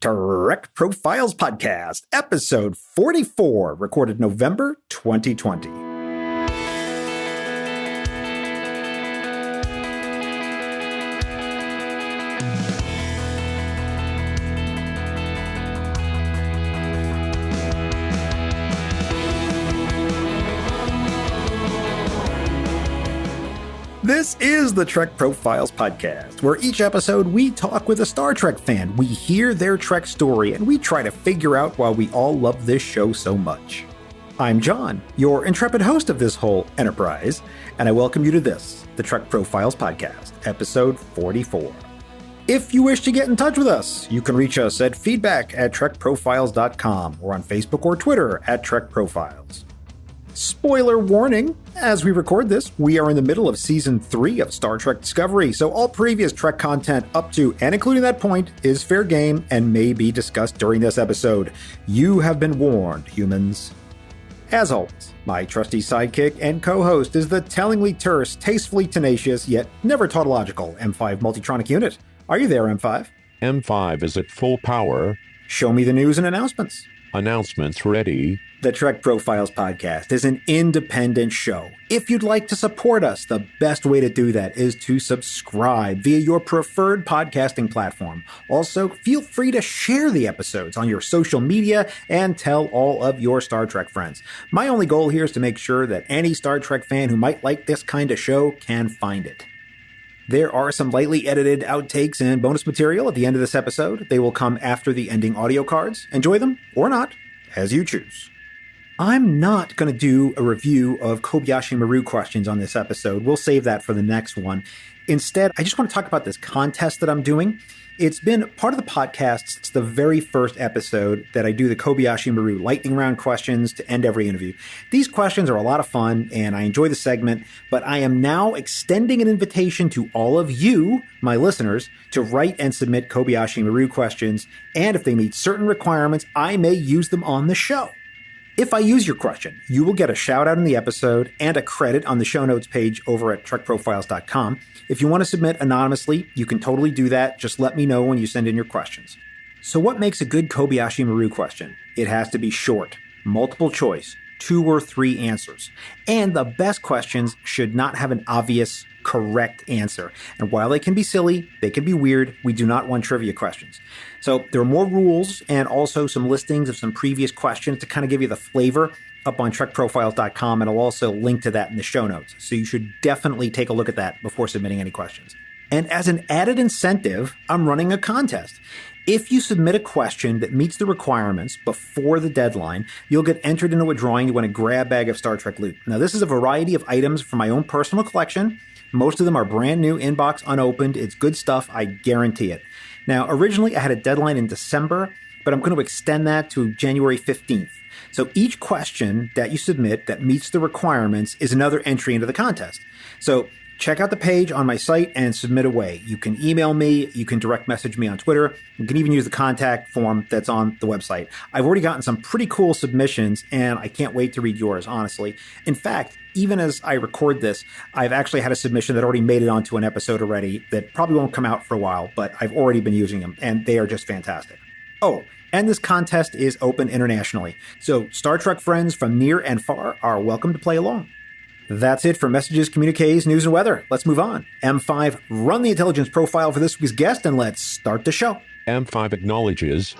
Trek Profiles Podcast, episode 44, recorded November 2020. This is the Trek Profiles Podcast, where each episode we talk with a Star Trek fan, we hear their Trek story, and we try to figure out why we all love this show so much. I'm John, your intrepid host of this whole enterprise, and I welcome you to this, the Trek Profiles Podcast, episode 44. If you wish to get in touch with us, you can reach us at feedback@trekprofiles.com or on Facebook or Twitter @TrekProfiles. Spoiler warning, as we record this, we are in the middle of Season 3 of Star Trek Discovery, so all previous Trek content up to and including that point is fair game and may be discussed during this episode. You have been warned, humans. As always, my trusty sidekick and co-host is the tellingly terse, tastefully tenacious, yet never tautological M5 Multitronic unit. Are you there, M5? M5 is at full power. Show me the news and announcements. Announcements ready. The Trek Profiles Podcast is an independent show. If you'd like to support us, the best way to do that is to subscribe via your preferred podcasting platform. Also, feel free to share the episodes on your social media and tell all of your Star Trek friends. My only goal here is to make sure that any Star Trek fan who might like this kind of show can find it. There are some lightly edited outtakes and bonus material at the end of this episode. They will come after the ending audio cards. Enjoy them, or not, as you choose. I'm not going to do a review of Kobayashi Maru questions on this episode. We'll save that for the next one. Instead, I just want to talk about this contest that I'm doing. It's been part of the podcast since the very first episode that I do the Kobayashi Maru lightning round questions to end every interview. These questions are a lot of fun, and I enjoy the segment, but I am now extending an invitation to all of you, my listeners, to write and submit Kobayashi Maru questions, and if they meet certain requirements, I may use them on the show. If I use your question, you will get a shout out in the episode and a credit on the show notes page over at trekprofiles.com. If you want to submit anonymously, you can totally do that. Just let me know when you send in your questions. So what makes a good Kobayashi Maru question? It has to be short, multiple choice, 2 or 3 answers. And the best questions should not have an obvious, correct answer. And while they can be silly, they can be weird, we do not want trivia questions. So there are more rules and also some listings of some previous questions to kind of give you the flavor up on trekprofiles.com, and I'll also link to that in the show notes. So you should definitely take a look at that before submitting any questions. And as an added incentive, I'm running a contest. If you submit a question that meets the requirements before the deadline, you'll get entered into a drawing to win a grab bag of Star Trek loot. Now, this is a variety of items from my own personal collection. Most of them are brand new, inbox unopened. It's good stuff, I guarantee it. Now, originally I had a deadline in December, but I'm going to extend that to January 15th. So each question that you submit that meets the requirements is another entry into the contest. So check out the page on my site and submit away. You can email me, you can direct message me on Twitter, you can even use the contact form that's on the website. I've already gotten some pretty cool submissions, and I can't wait to read yours, honestly. In fact, even as I record this, I've actually had a submission that already made it onto an episode already that probably won't come out for a while, but I've already been using them, and they are just fantastic. Oh, and this contest is open internationally, so Star Trek friends from near and far are welcome to play along. That's it for messages, communiques, news, and weather. Let's move on. M5, run the intelligence profile for this week's guest, and let's start the show. M5 acknowledges.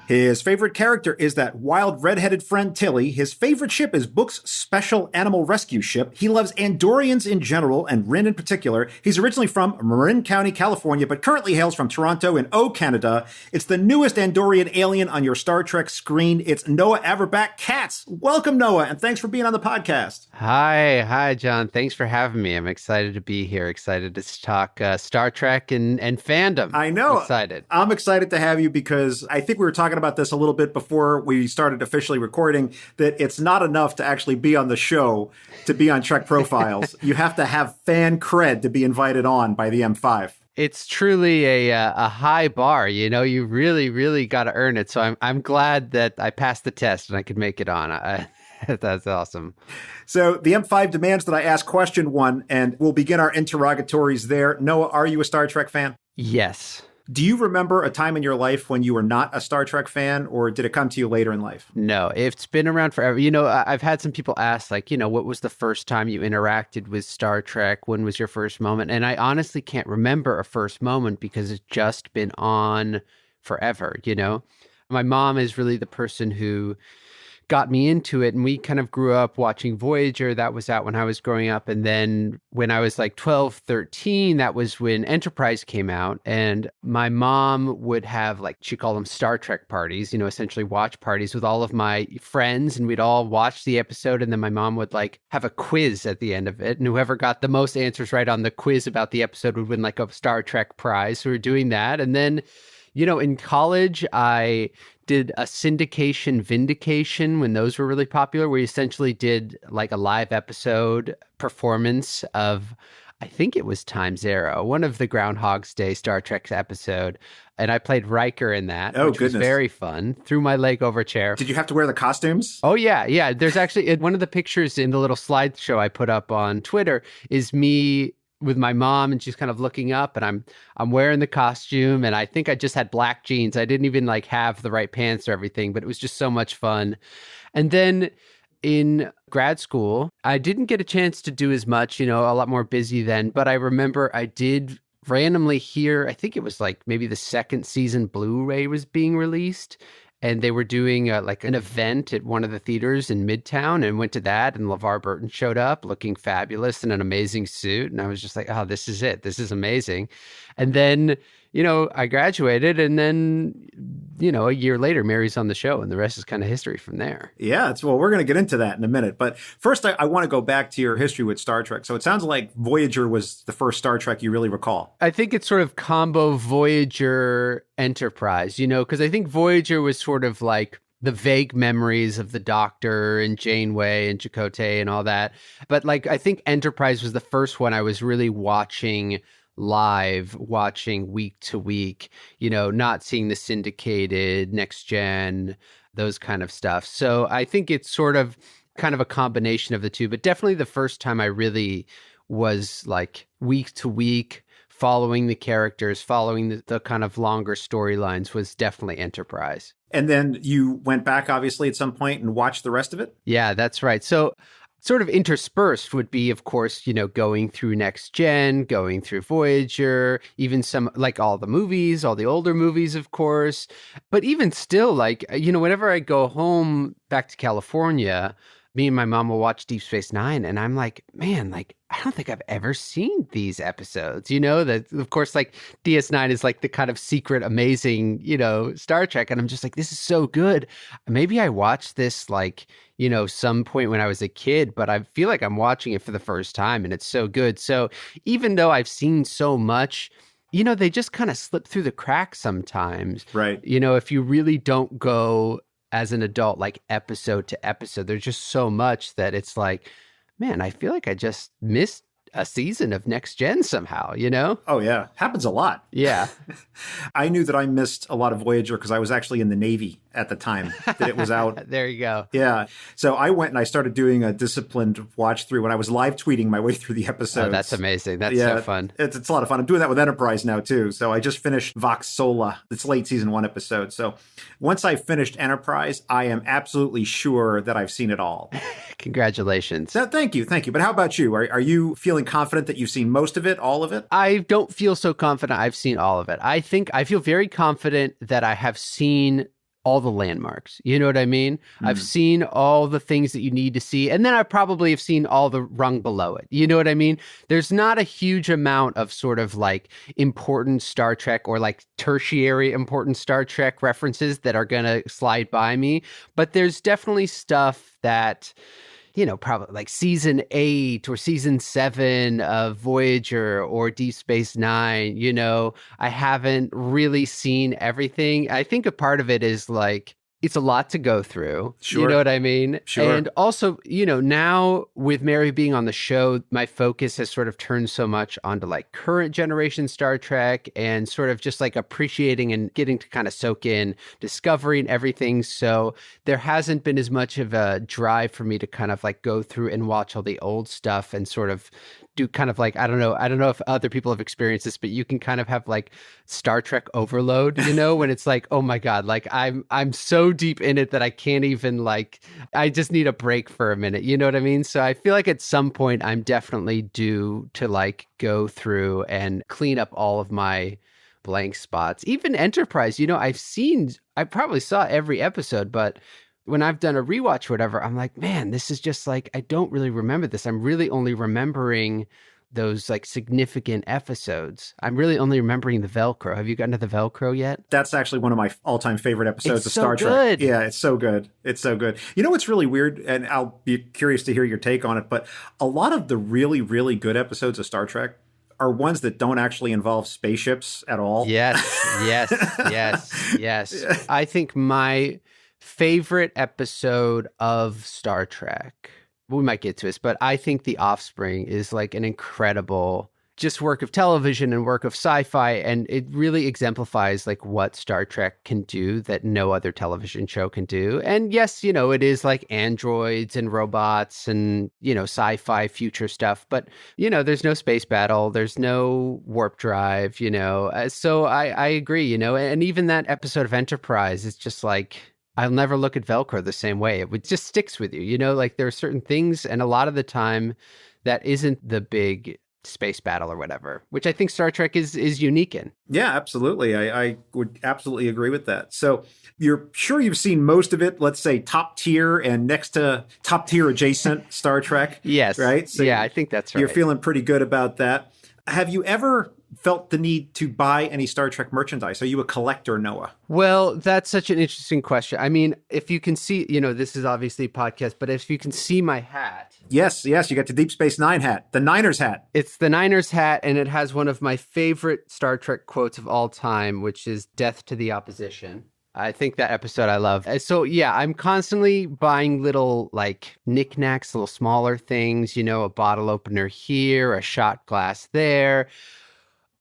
His favorite character is that wild red-headed friend Tilly. His favorite ship is Book's special animal rescue ship. He loves Andorians in general, and Rin in particular. He's originally from Marin County, California, but currently hails from Toronto in Canada. It's the newest Andorian alien on your Star Trek screen. It's Noah Averbach-Katz. Welcome, Noah, and thanks for being on the podcast. Hi, John. Thanks for having me. I'm excited to be here. Excited to talk Star Trek and fandom. I know. Excited. I'm excited to have you because I think we were talking about this a little bit before we started officially recording, that it's not enough to actually be on the show to be on Trek Profiles. You have to have fan cred to be invited on by the M5. It's truly a high bar. You know, you really got to earn it. So I'm glad that I passed the test and I could make it on. That's awesome. So the M5 demands that I ask question one, and we'll begin our interrogatories there. Noah, are you a Star Trek fan? Yes. Do you remember a time in your life when you were not a Star Trek fan, or did it come to you later in life? No, it's been around forever. I've had some people ask, like, what was the first time you interacted with Star Trek? When was your first moment? And I honestly can't remember a first moment because it's just been on forever. My mom is really the person who got me into it, and we kind of grew up watching Voyager. That was out when I was growing up, and then when I was like 12, 13, that was when Enterprise came out, and my mom would have, like, she called them Star Trek parties, essentially watch parties with all of my friends, and we'd all watch the episode, and then my mom would like have a quiz at the end of it, and whoever got the most answers right on the quiz about the episode would win like a Star Trek prize. So we were doing that, and then in college, I did a syndication vindication when those were really popular, where you essentially did like a live episode performance of, I think it was Time Zero, one of the Groundhog's Day Star Trek episode. And I played Riker in that, which was very fun. Threw my leg over a chair. Did you have to wear the costumes? Oh, yeah. Yeah. There's actually one of the pictures in the little slideshow I put up on Twitter is me with my mom, and she's kind of looking up, and I'm wearing the costume, and I think I just had black jeans. I didn't even like have the right pants or everything, but it was just so much fun. And then in grad school, I didn't get a chance to do as much, a lot more busy then, but I remember I did randomly hear, I think it was like maybe the second season Blu-ray was being released, and they were doing like an event at one of the theaters in Midtown, and went to that, and LeVar Burton showed up looking fabulous in an amazing suit. And I was just like, oh, this is it. This is amazing. And then, I graduated, and then, a year later, Mary's on the show, and the rest is kind of history from there. Yeah, well, we're going to get into that in a minute. But first, I want to go back to your history with Star Trek. So it sounds like Voyager was the first Star Trek you really recall. I think it's sort of combo Voyager Enterprise, because I think Voyager was sort of like the vague memories of the Doctor and Janeway and Chakotay and all that. But like, I think Enterprise was the first one I was really watching live, watching week to week, not seeing the syndicated, next gen, those kind of stuff. So I think it's sort of kind of a combination of the two, but definitely the first time I really was like week to week, following the characters, following the kind of longer storylines, was definitely Enterprise. And then you went back, obviously, at some point and watched the rest of it? Yeah, that's right. So sort of interspersed would be, of course, going through Next Gen, going through Voyager, even some, like all the movies, all the older movies, of course. But even still, like, whenever I go home back to California, me and my mom will watch Deep Space Nine, and I'm like, man, like, I don't think I've ever seen these episodes, that, of course, like DS9 is like the kind of secret, amazing, Star Trek. And I'm just like, this is so good. Maybe I watched this like, some point when I was a kid, but I feel like I'm watching it for the first time, and it's so good. So even though I've seen so much, they just kind of slip through the cracks sometimes. Right. If you really don't go as an adult, like episode to episode, there's just so much that it's like, man, I feel like I just missed a season of Next Gen somehow, Oh, yeah. Happens a lot. Yeah. I knew that I missed a lot of Voyager because I was actually in the Navy at the time that it was out. There you go. Yeah. So I went and I started doing a disciplined watch through when I was live tweeting my way through the episodes. Oh, that's amazing. That's so fun. It's a lot of fun. I'm doing that with Enterprise now, too. So I just finished Vox Sola. It's late season 1 episode. So once I finished Enterprise, I am absolutely sure that I've seen it all. Congratulations. So, thank you. Thank you. But how about you? Are you feeling confident that you've seen most of it, all of it? I don't feel so confident I've seen all of it. I think I feel very confident that I have seen all the landmarks. You know what I mean? I've seen all the things that you need to see. And then I probably have seen all the rung below it. You know what I mean? There's not a huge amount of sort of like important Star Trek or like tertiary important Star Trek references that are going to slide by me. But there's definitely stuff that, probably like season 8 or season 7 of Voyager or Deep Space Nine, I haven't really seen everything. I think a part of it is like, it's a lot to go through. Sure. You know what I mean? Sure. And also, now with Mary being on the show, my focus has sort of turned so much onto like current generation Star Trek and sort of just like appreciating and getting to kind of soak in, discovering everything. So there hasn't been as much of a drive for me to kind of like go through and watch all the old stuff and sort of do kind of like, I don't know if other people have experienced this, but you can kind of have like Star Trek overload, when it's like, oh my God, like I'm so deep in it that I can't even like, I just need a break for a minute. You know what I mean? So I feel like at some point I'm definitely due to like go through and clean up all of my blank spots. Even Enterprise, I probably saw every episode, but when I've done a rewatch or whatever, I'm like, man, this is just like, I don't really remember this. I'm really only remembering those like significant episodes. I'm really only remembering the Velcro. Have you gotten to the Velcro yet? That's actually one of my all-time favorite episodes of Star Trek. Good. Yeah, it's so good. It's so good. You know what's really weird, and I'll be curious to hear your take on it, but a lot of the really, really good episodes of Star Trek are ones that don't actually involve spaceships at all. Yes. I think my favorite episode of Star Trek, we might get to this, but I think The Offspring is like an incredible just work of television and work of sci-fi, and it really exemplifies like what Star Trek can do that no other television show can do. And yes, it is like androids and robots and sci-fi future stuff, but there's no space battle, there's no warp drive, so I agree, and even that episode of Enterprise is just like, I'll never look at Velcro the same way. It just sticks with you, like there are certain things, and a lot of the time that isn't the big space battle or whatever, which I think Star Trek is unique in. Yeah, absolutely. I would absolutely agree with that. So you're sure you've seen most of it, let's say top tier and next to top tier adjacent Star Trek. Yes. Right? So yeah, I think that's right. You're feeling pretty good about that. Have you ever felt the need to buy any Star Trek merchandise? Are you a collector, Noah? Well, that's such an interesting question. I mean, if you can see, this is obviously a podcast, but if you can see my hat. Yes, you got the Deep Space Nine hat, the Niners hat. It's the Niners hat, and it has one of my favorite Star Trek quotes of all time, which is "Death to the Opposition." I think that episode I love. So yeah, I'm constantly buying little like knickknacks, little smaller things, a bottle opener here, a shot glass there.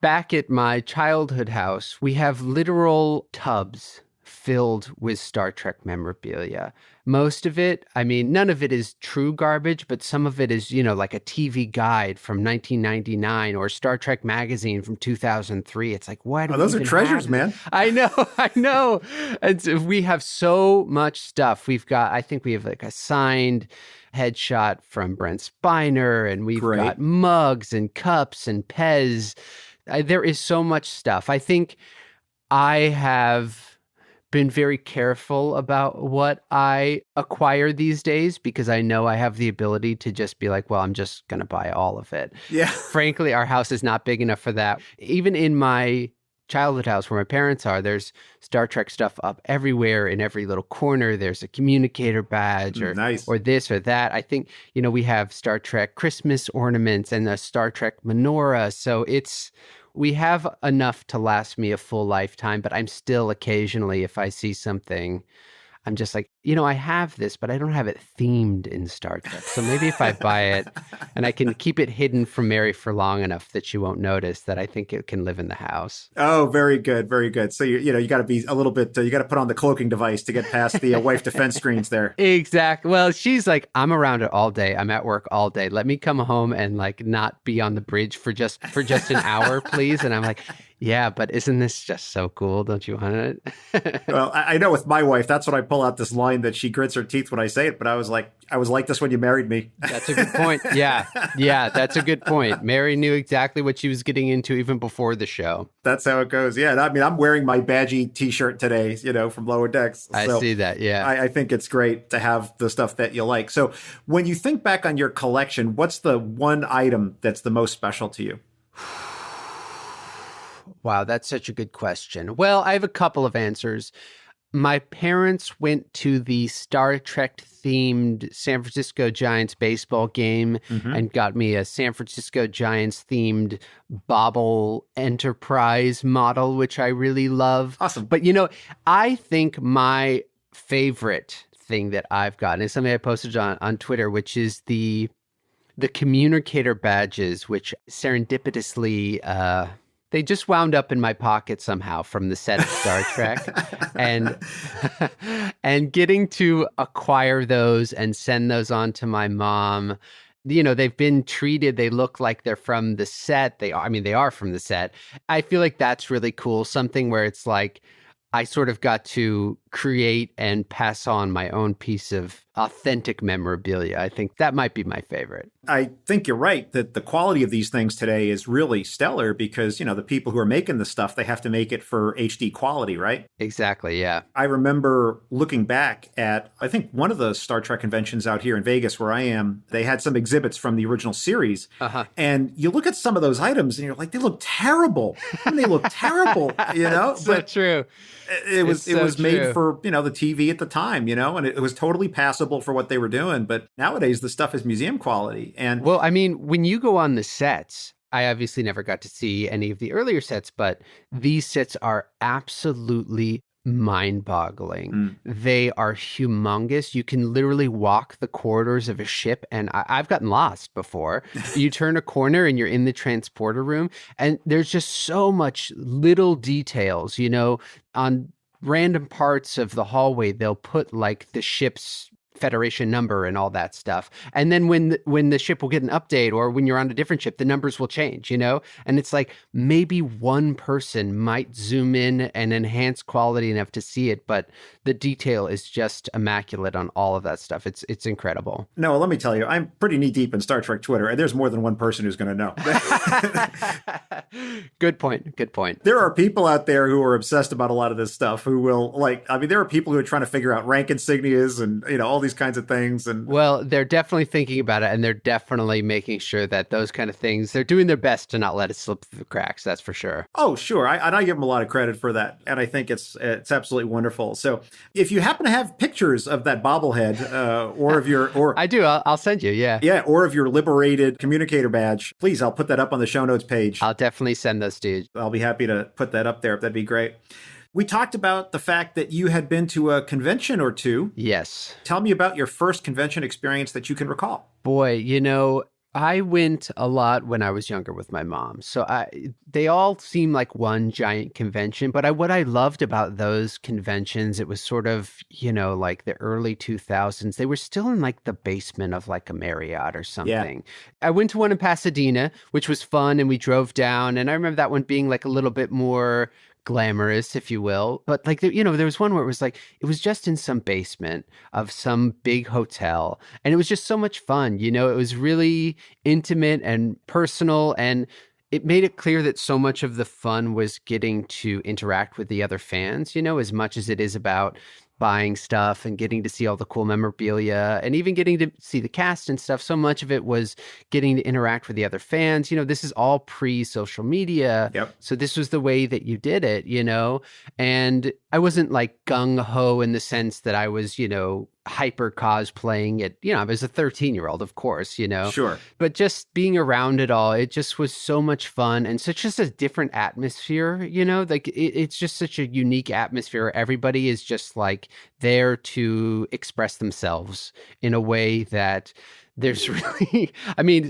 Back at my childhood house, we have literal tubs filled with Star Trek memorabilia. Most of it, none of it is true garbage, but some of it is, like a TV guide from 1999 or Star Trek magazine from 2003. It's like, what? Oh, those are treasures, man. I know. And so we have so much stuff. I think we have like a signed headshot from Brent Spiner, and we've got mugs and cups and Pez. There is so much stuff. I think I have been very careful about what I acquire these days because I know I have the ability to just be like, well, I'm just going to buy all of it. Yeah. Frankly, our house is not big enough for that. Even in my childhood house where my parents are, there's Star Trek stuff up everywhere in every little corner. There's a communicator badge or this or that. I think, we have Star Trek Christmas ornaments and a Star Trek menorah. So we have enough to last me a full lifetime, but I'm still occasionally, if I see something, I'm just like, I have this, but I don't have it themed in Star Trek. So maybe if I buy it and I can keep it hidden from Mary for long enough that she won't notice, that I think it can live in the house. Oh, very good. Very good. So, you got to be a little bit, you got to put on the cloaking device to get past the wife defense screens there. Exactly. Well, she's like, I'm around it all day. I'm at work all day. Let me come home and like not be on the bridge for just an hour, please. And I'm like, yeah, but isn't this just so cool? Don't you want it? Well, I know with my wife, that's when I pull out this line that she grits her teeth when I say it. But I was like this when you married me. That's a good point. Yeah, that's a good point. Mary knew exactly what she was getting into even before the show. That's how it goes. Yeah, I'm wearing my Badgie t-shirt today, from Lower Decks. I see that, yeah. I think it's great to have the stuff that you like. So when you think back on your collection, what's the one item that's the most special to you? Wow, that's such a good question. Well, I have a couple of answers. My parents went to the Star Trek themed San Francisco Giants baseball game and got me a San Francisco Giants themed Bobble Enterprise model, which I really love. Awesome. But, I think my favorite thing that I've gotten is something I posted on Twitter, which is the Communicator Badges, which serendipitously they just wound up in my pocket somehow from the set of Star Trek, and and getting to acquire those and send those on to my mom. They've been treated. They look like they're from the set. They are from the set. I feel like that's really cool. Something where it's like I sort of got to create and pass on my own piece of authentic memorabilia. I think that might be my favorite. I think you're right that the quality of these things today is really stellar because, the people who are making the stuff, they have to make it for HD quality, right? Exactly, yeah. I remember looking back at, I think one of the Star Trek conventions out here in Vegas where I am, they had some exhibits from the original series. And you look at some of those items and you're like, they look terrible. They look terrible, So true. It was made for, the TV at the time, and it was totally passable for what they were doing. But nowadays the stuff is museum quality. And well, when you go on the sets, I obviously never got to see any of the earlier sets, but these sets are absolutely mind-boggling. They are humongous. You can literally walk the corridors of a ship, and I've gotten lost before. You turn a corner and you're in the transporter room, and there's just so much little details, on random parts of the hallway. They'll put like the ship's Federation number and all that stuff. And then when the ship will get an update, or when you're on a different ship, the numbers will change, and it's like maybe one person might zoom in and enhance quality enough to see it, but the detail is just immaculate on all of that stuff. It's incredible. No, let me tell you, I'm pretty knee deep in Star Trek Twitter, and there's more than one person who's going to know. Good point. There are people out there who are obsessed about a lot of this stuff who will there are people who are trying to figure out rank insignias and, all these kinds of things. And well, they're definitely thinking about it, and they're definitely making sure that those kind of things, they're doing their best to not let it slip through the cracks. That's for sure. Oh, sure. I give them a lot of credit for that. And I think it's absolutely wonderful. So if you happen to have pictures of that bobblehead or of your... I do. I'll send you. Yeah. Yeah. Or of your liberated communicator badge, please, I'll put that up on the show notes page. I'll definitely send those to you. I'll be happy to put that up there. That'd be great. We talked about the fact that you had been to a convention or two. Yes. Tell me about your first convention experience that you can recall. Boy, I went a lot when I was younger with my mom. So they all seem like one giant convention. But what I loved about those conventions, it was sort of, like the early 2000s. They were still in like the basement of like a Marriott or something. Yeah. I went to one in Pasadena, which was fun. And we drove down. And I remember that one being like a little bit more glamorous, if you will. But like, there was one where it was just in some basement of some big hotel. And it was just so much fun. It was really intimate and personal. And it made it clear that so much of the fun was getting to interact with the other fans, as much as it is about buying stuff and getting to see all the cool memorabilia and even getting to see the cast and stuff. So much of it was getting to interact with the other fans. This is all pre-social media. Yep. So this was the way that you did it, and I wasn't like gung-ho in the sense that I was, hyper cosplaying it. I was a 13-year-old, of course, Sure. But just being around it all, it just was so much fun and such just a different atmosphere, like it's just such a unique atmosphere. Everybody is just like there to express themselves in a way that there's really,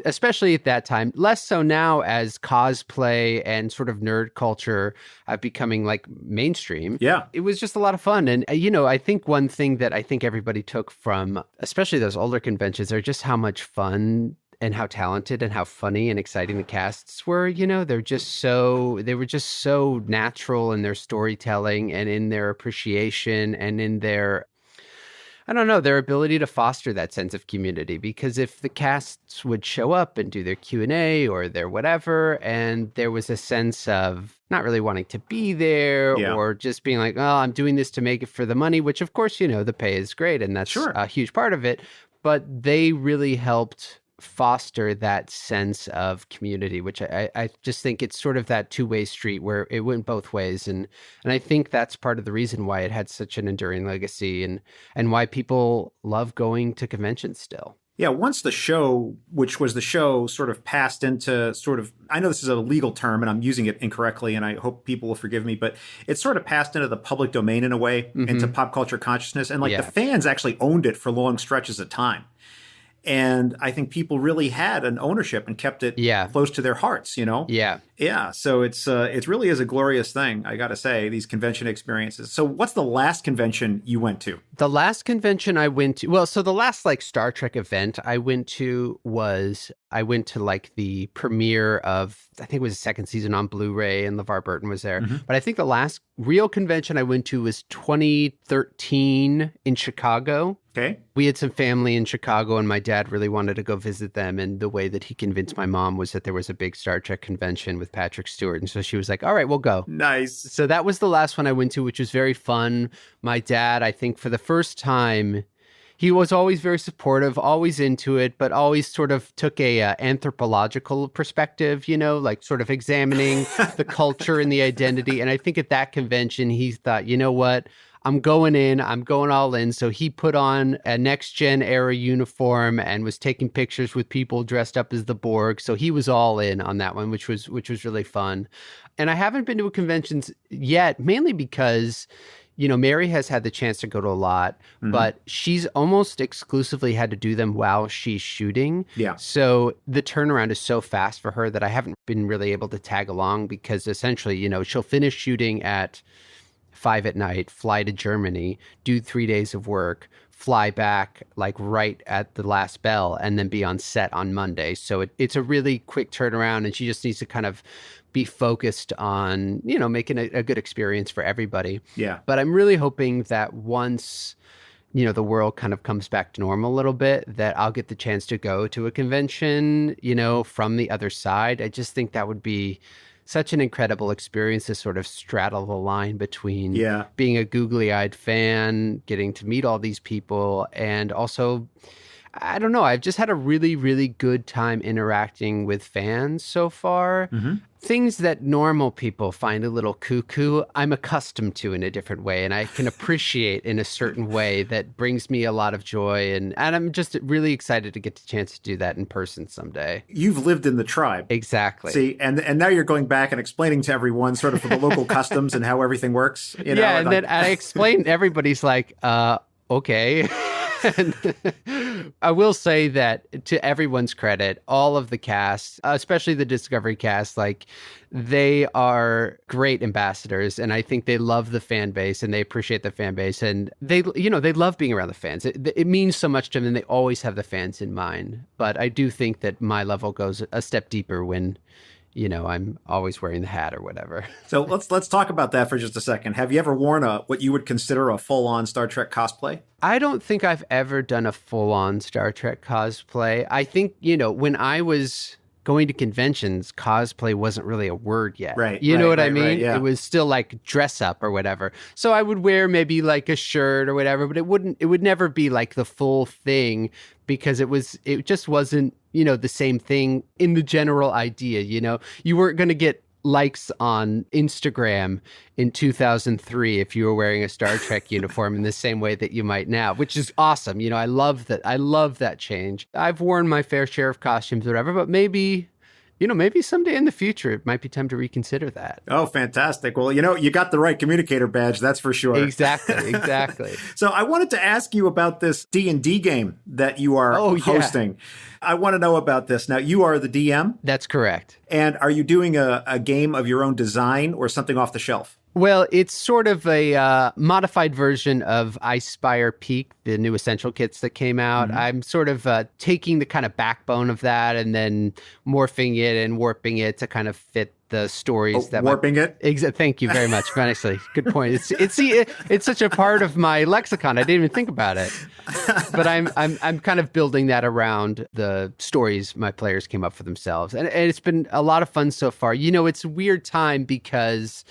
especially at that time, less so now as cosplay and sort of nerd culture becoming like mainstream. Yeah. It was just a lot of fun. And, I think one thing that I think everybody took from, especially those older conventions, are just how much fun and how talented and how funny and exciting the casts were. They were just so natural in their storytelling and in their appreciation and in their, their ability to foster that sense of community. Because if the casts would show up and do their Q&A or their whatever, and there was a sense of not really wanting to be there or just being like, oh, I'm doing this to make it for the money, which of course, the pay is great and that's a huge part of it. But they really helped foster that sense of community, which I just think it's sort of that two-way street where it went both ways. And I think that's part of the reason why it had such an enduring legacy and why people love going to conventions still. Yeah, once the show, which was the show, sort of passed into sort of, I know this is a legal term and I'm using it incorrectly and I hope people will forgive me, but it sort of passed into the public domain in a way, into pop culture consciousness. And like the fans actually owned it for long stretches of time. And I think people really had an ownership and kept it close to their hearts, you know? Yeah. Yeah. So it really is a glorious thing, I got to say, these convention experiences. So what's the last convention you went to? The last convention I went to, well, so the last like Star Trek event I went to was, I went to like the premiere of, I think it was the second season on Blu-ray and LeVar Burton was there. But I think the last real convention I went to was 2013 in Chicago. Okay. We had some family in Chicago and my dad really wanted to go visit them. And the way that he convinced my mom was that there was a big Star Trek convention with Patrick Stewart. And so she was like, all right, we'll go. Nice. So that was the last one I went to, which was very fun. My dad, I think for the first time, he was always very supportive, always into it, but always sort of took a anthropological perspective, you know, like sort of examining the culture and the identity. And I think at that convention, he thought, you know what? I'm going all in. So he put on a next gen era uniform and was taking pictures with people dressed up as the Borg. So he was all in on that one, which was really fun. And I haven't been to a convention yet, mainly because, you know, Mary has had the chance to go to a lot, but she's almost exclusively had to do them while she's shooting. Yeah. So the turnaround is so fast for her that I haven't been really able to tag along because essentially, you know, she'll finish shooting at 5 p.m, fly to Germany, do 3 days of work, fly back like right at the last bell, and then be on set on Monday. So it's a really quick turnaround, and she just needs to kind of be focused on, you know, making a good experience for everybody. Yeah. But I'm really hoping that once, you know, the world kind of comes back to normal a little bit, that I'll get the chance to go to a convention, you know, from the other side. I just think that would be such an incredible experience to sort of straddle the line between being a googly-eyed fan, getting to meet all these people, and also, I don't know, I've just had a really, really good time interacting with fans so far. Things that normal people find a little cuckoo, I'm accustomed to in a different way, and I can appreciate in a certain way that brings me a lot of joy, and I'm just really excited to get the chance to do that in person someday. You've lived in the tribe. Exactly. See, and now you're going back and explaining to everyone sort of the local customs and how everything works. You know? Yeah, and then I explain, everybody's like, okay. And I will say that to everyone's credit, all of the cast, especially the Discovery cast, like they are great ambassadors. And I think they love the fan base and they appreciate the fan base. And they, you know, they love being around the fans. It means so much to them and they always have the fans in mind. But I do think that my level goes a step deeper when, you know, I'm always wearing the hat or whatever. So let's talk about that for just a second. Have you ever worn what you would consider a full-on Star Trek cosplay? I don't think I've ever done a full-on Star Trek cosplay. I think, you know, when I was going to conventions, cosplay wasn't really a word yet. Right. You know what I mean? Right, yeah. It was still like dress up or whatever. So I would wear maybe like a shirt or whatever, but it would never be like the full thing because it just wasn't, you know, the same thing in the general idea, you know. You weren't going to get likes on Instagram in 2003 if you were wearing a Star Trek uniform in the same way that you might now, which is awesome. You know, I love that change. I've worn my fair share of costumes or whatever, but maybe someday in the future, it might be time to reconsider that. Oh, fantastic. Well, you know, you got the right communicator badge, that's for sure. Exactly. So I wanted to ask you about this D&D game that you are hosting. I want to know about this. Now, you are the DM? That's correct. And are you doing a game of your own design or something off the shelf? Well, it's sort of a modified version of Icespire Peak, the new Essential kits that came out. I'm sort of taking the kind of backbone of that and then morphing it and warping it to kind of fit the stories that warping it. Thank you very much. Honestly, good point. It's such a part of my lexicon. I didn't even think about it, but I'm kind of building that around the stories my players came up for themselves, and it's been a lot of fun so far. You know, it's a weird time because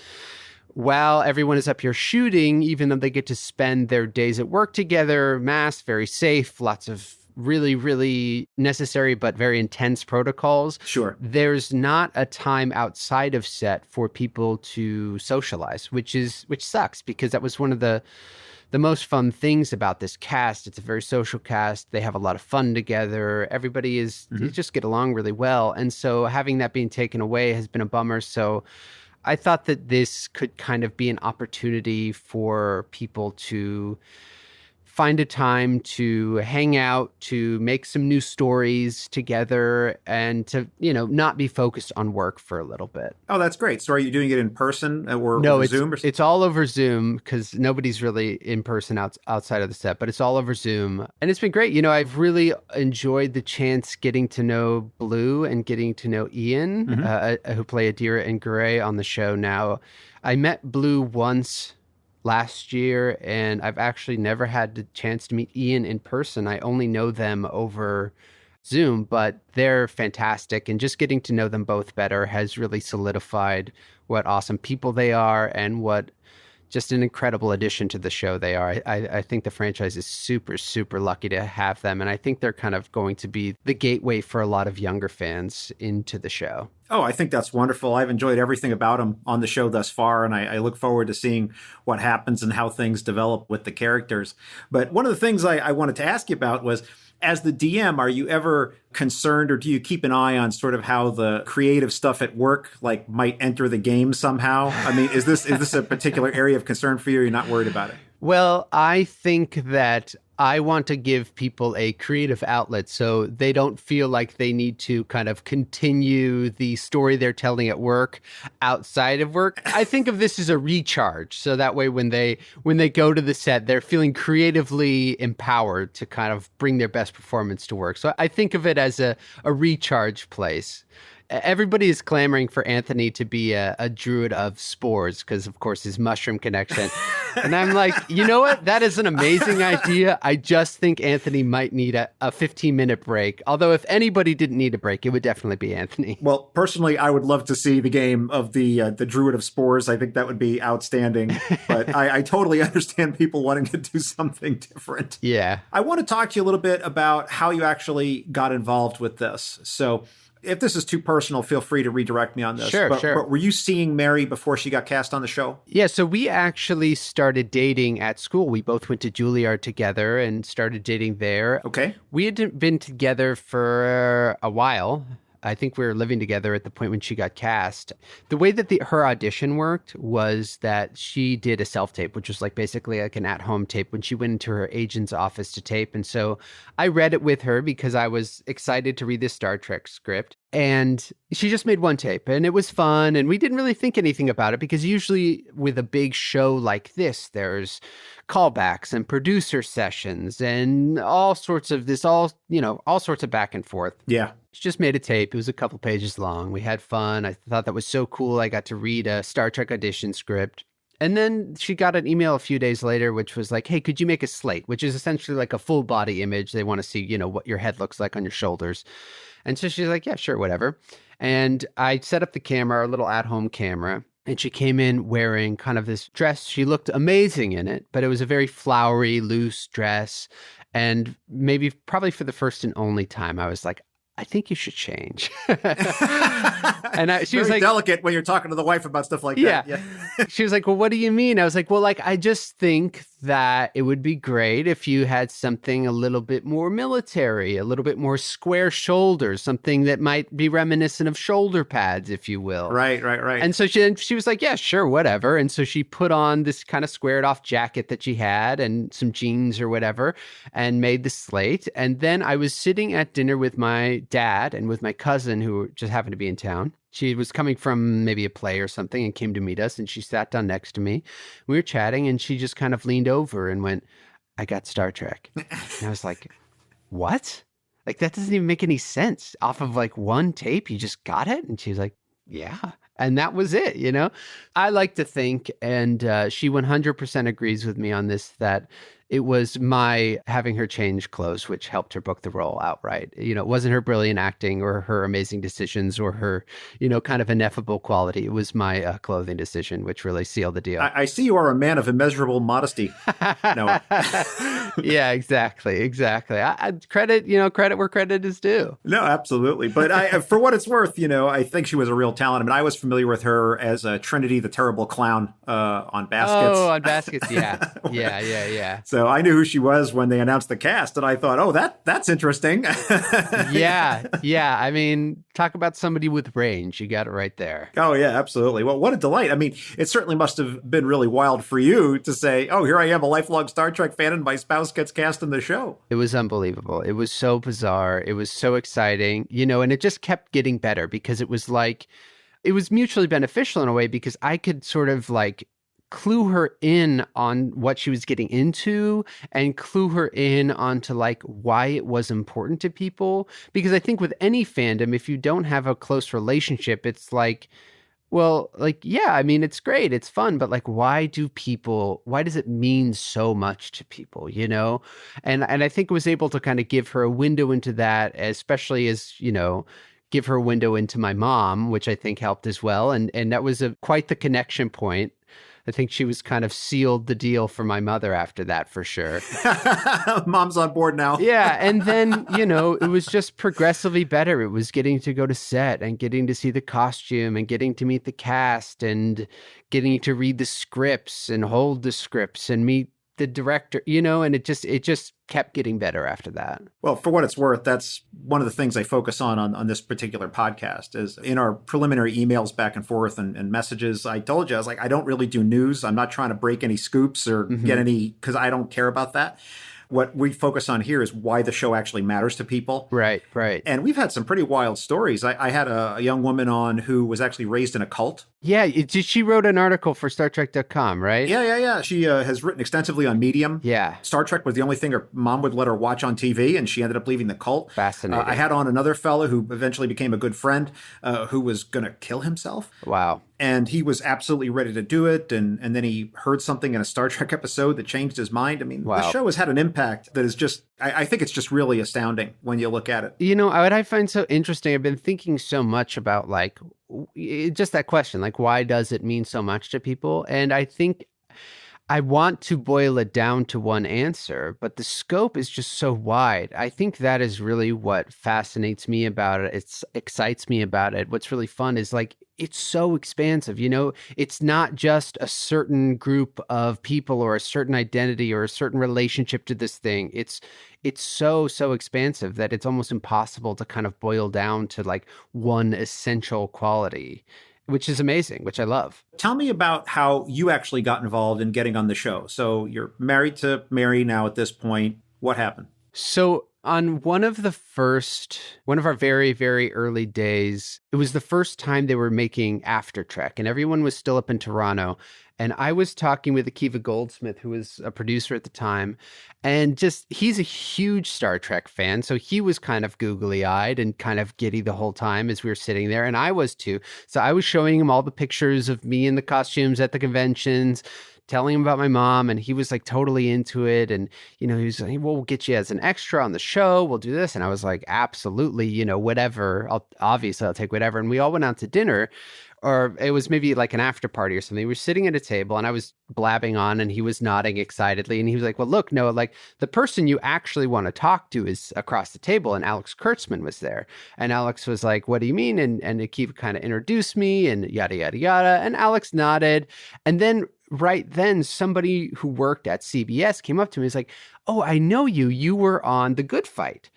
while everyone is up here shooting, even though they get to spend their days at work together, masked, very safe, lots of really, really necessary but very intense protocols. Sure. There's not a time outside of set for people to socialize, which sucks because that was one of the the most fun things about this cast. It's a very social cast. They have a lot of fun together. Everybody they just get along really well. And so having that being taken away has been a bummer. So I thought that this could kind of be an opportunity for people to find a time to hang out, to make some new stories together, and to, not be focused on work for a little bit. Oh, that's great. So are you doing it in person or no, over it's, Zoom? It's all over Zoom because nobody's really in person outside of the set, but it's all over Zoom. And it's been great. I've really enjoyed the chance getting to know Blue and getting to know Ian, who play Adira and Gray on the show now. I met Blue once last year, and I've actually never had the chance to meet Ian in person. I only know them over Zoom, but they're fantastic. And just getting to know them both better has really solidified what awesome people they are and what just an incredible addition to the show they are. I think the franchise is super, super lucky to have them. And I think they're kind of going to be the gateway for a lot of younger fans into the show. Oh, I think that's wonderful. I've enjoyed everything about them on the show thus far, and I look forward to seeing what happens and how things develop with the characters. But one of the things I wanted to ask you about was, as the DM, are you ever concerned, or do you keep an eye on sort of how the creative stuff at work might enter the game somehow? I mean, is this a particular area of concern for you, or you're not worried about it? Well, I think that I want to give people a creative outlet so they don't feel like they need to kind of continue the story they're telling at work outside of work. I think of this as a recharge. So that way when they go to the set, they're feeling creatively empowered to kind of bring their best performance to work. So I think of it as a recharge place. Everybody is clamoring for Anthony to be a druid of spores because, of course, his mushroom connection. And I'm like, you know what? That is an amazing idea. I just think Anthony might need a 15-minute break. Although if anybody didn't need a break, it would definitely be Anthony. Well, personally, I would love to see the game of the druid of spores. I think that would be outstanding. But I totally understand people wanting to do something different. Yeah. I want to talk to you a little bit about how you actually got involved with this. So if this is too personal, feel free to redirect me on this. Sure. But were you seeing Mary before she got cast on the show? Yeah, so we actually started dating at school. We both went to Juilliard together and started dating there. Okay. We had been together for a while. I think we were living together at the point when she got cast. The way that her audition worked was that she did a self-tape, which was basically an at-home tape when she went into her agent's office to tape. And so I read it with her because I was excited to read this Star Trek script. And she just made one tape, and it was fun. And we didn't really think anything about it because usually with a big show like this, there's callbacks and producer sessions and all sorts of back and forth. Yeah. She just made a tape. It was a couple pages long. We had fun. I thought that was so cool. I got to read a Star Trek audition script. And then she got an email a few days later, which was like, hey, could you make a slate? Which is essentially like a full body image. They want to see, what your head looks like on your shoulders. And so she's like, yeah, sure, whatever. And I set up the camera, our little at-home camera. And she came in wearing kind of this dress. She looked amazing in it, but it was a very flowery, loose dress. And probably for the first and only time, I was like, I think you should change. And she was like, delicate when you're talking to the wife about stuff like that. Yeah. She was like, well, what do you mean? I was like, well, I just think that it would be great if you had something a little bit more military, a little bit more square shoulders, something that might be reminiscent of shoulder pads, if you will. Right. And so she was like, yeah, sure, whatever. And so she put on this kind of squared off jacket that she had and some jeans or whatever and made the slate. And then I was sitting at dinner with my dad and with my cousin who just happened to be in town. She was coming from maybe a play or something and came to meet us, and she sat down next to me. We were chatting, and she just kind of leaned over and went, I got Star Trek. And I was like, what? That doesn't even make any sense. Off of one tape, you just got it? And she was like, yeah. And that was it, I like to think, and she 100% agrees with me on this, that it was my having her change clothes, which helped her book the role outright. It wasn't her brilliant acting or her amazing decisions or her, kind of ineffable quality. It was my clothing decision, which really sealed the deal. I see you are a man of immeasurable modesty, Noah. Yeah, exactly. Credit where credit is due. No, absolutely. But for what it's worth, I think she was a real talent. I mean, I was familiar with her as Trinity the Terrible Clown on Baskets. Oh, on Baskets, yeah. Yeah. So I knew who she was when they announced the cast, and I thought, oh, that's interesting. Yeah. I mean, talk about somebody with range. You got it right there. Oh, yeah, absolutely. Well, what a delight. I mean, it certainly must have been really wild for you to say, oh, here I am, a lifelong Star Trek fan, and my spouse gets cast in the show. It was unbelievable. It was so bizarre. It was so exciting, and it just kept getting better because it was mutually beneficial in a way because I could sort of clue her in on what she was getting into and clue her in onto why it was important to people. Because I think with any fandom, if you don't have a close relationship, it's yeah, I mean, it's great. It's fun. But why does it mean so much to people, And I think I was able to kind of give her a window into that, especially as, give her a window into my mom, which I think helped as well. And that was quite the connection point. I think she was kind of sealed the deal for my mother after that, for sure. Mom's on board now. Yeah. And then, it was just progressively better. It was getting to go to set and getting to see the costume and getting to meet the cast and getting to read the scripts and hold the scripts and meet the director, and it just kept getting better after that. Well, for what it's worth, that's one of the things I focus on this particular podcast is in our preliminary emails back and forth and messages. I told you, I was like, I don't really do news. I'm not trying to break any scoops or get any, because I don't care about that. What we focus on here is why the show actually matters to people. Right. And we've had some pretty wild stories. I had a young woman on who was actually raised in a cult. Yeah, she wrote an article for StarTrek.com, right? Yeah. She has written extensively on Medium. Yeah. Star Trek was the only thing her mom would let her watch on TV, and she ended up leaving the cult. Fascinating. I had on another fellow who eventually became a good friend who was going to kill himself. Wow. And he was absolutely ready to do it. And then he heard something in a Star Trek episode that changed his mind. I mean, wow. The show has had an impact that is just, I think it's just really astounding when you look at it. What I find so interesting, I've been thinking so much about just that question, why does it mean so much to people? And I think I want to boil it down to one answer, but the scope is just so wide. I think that is really what fascinates me about it. It excites me about it. What's really fun is it's so expansive. It's not just a certain group of people or a certain identity or a certain relationship to this thing. It's so expansive that it's almost impossible to kind of boil down to one essential quality, which is amazing, which I love. Tell me about how you actually got involved in getting on the show. So you're married to Mary now at this point. What happened? So on one of our very, very early days, it was the first time they were making After Trek, and everyone was still up in Toronto. And I was talking with Akiva Goldsmith, who was a producer at the time, and he's a huge Star Trek fan. So he was kind of googly-eyed and kind of giddy the whole time as we were sitting there. And I was too. So I was showing him all the pictures of me in the costumes at the conventions, telling him about my mom, and he was totally into it. And, he was like, well, we'll get you as an extra on the show. We'll do this. And I was like, absolutely, whatever. I'll take whatever. And we all went out to dinner, or it was maybe an after party or something. We were sitting at a table and I was blabbing on and he was nodding excitedly. And he was like, well, look, Noah, the person you actually want to talk to is across the table. And Alex Kurtzman was there. And Alex was like, what do you mean? And Akiva kind of introduced me and yada, yada, yada. And Alex nodded. And then right then, somebody who worked at CBS came up to me. He's like, oh, I know you. You were on The Good Fight.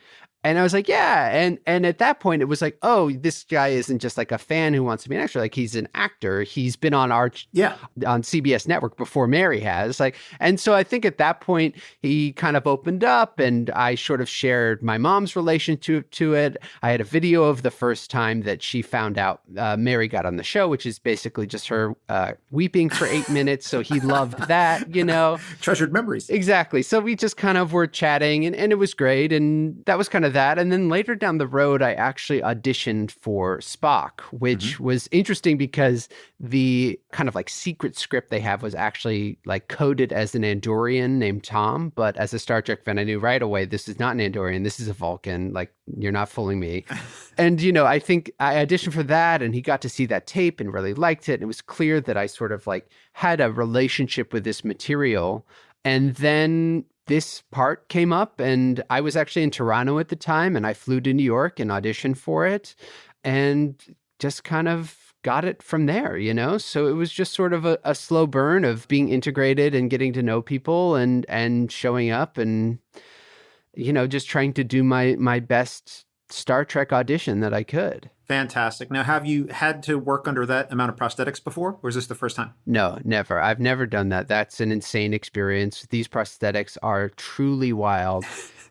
And I was like, yeah. And at that point, it was like, oh, this guy isn't just a fan who wants to be an extra. He's an actor. He's been on on CBS Network before Mary has. And so I think at that point, he kind of opened up and I sort of shared my mom's relation to it. I had a video of the first time that she found out Mary got on the show, which is basically just her weeping for 8 minutes. So he loved that, Treasured memories. Exactly. So we just kind of were chatting and it was great. And that was kind of that. And then later down the road, I actually auditioned for Spock, which was interesting because the kind of like secret script they have was actually like coded as an Andorian named Tom. But as a Star Trek fan, I knew right away, this is not an Andorian. This is a Vulcan. Like, you're not fooling me. And, I think I auditioned for that, and he got to see that tape and really liked it. And it was clear that I sort of like had a relationship with this material. And then this part came up, and I was actually in Toronto at the time, and I flew to New York and auditioned for it and just kind of got it from there, So it was just sort of a slow burn of being integrated and getting to know people and showing up and, just trying to do my best Star Trek audition that I could. Fantastic. Now, have you had to work under that amount of prosthetics before, or is this the first time? No, never. I've never done that. That's an insane experience. These prosthetics are truly wild.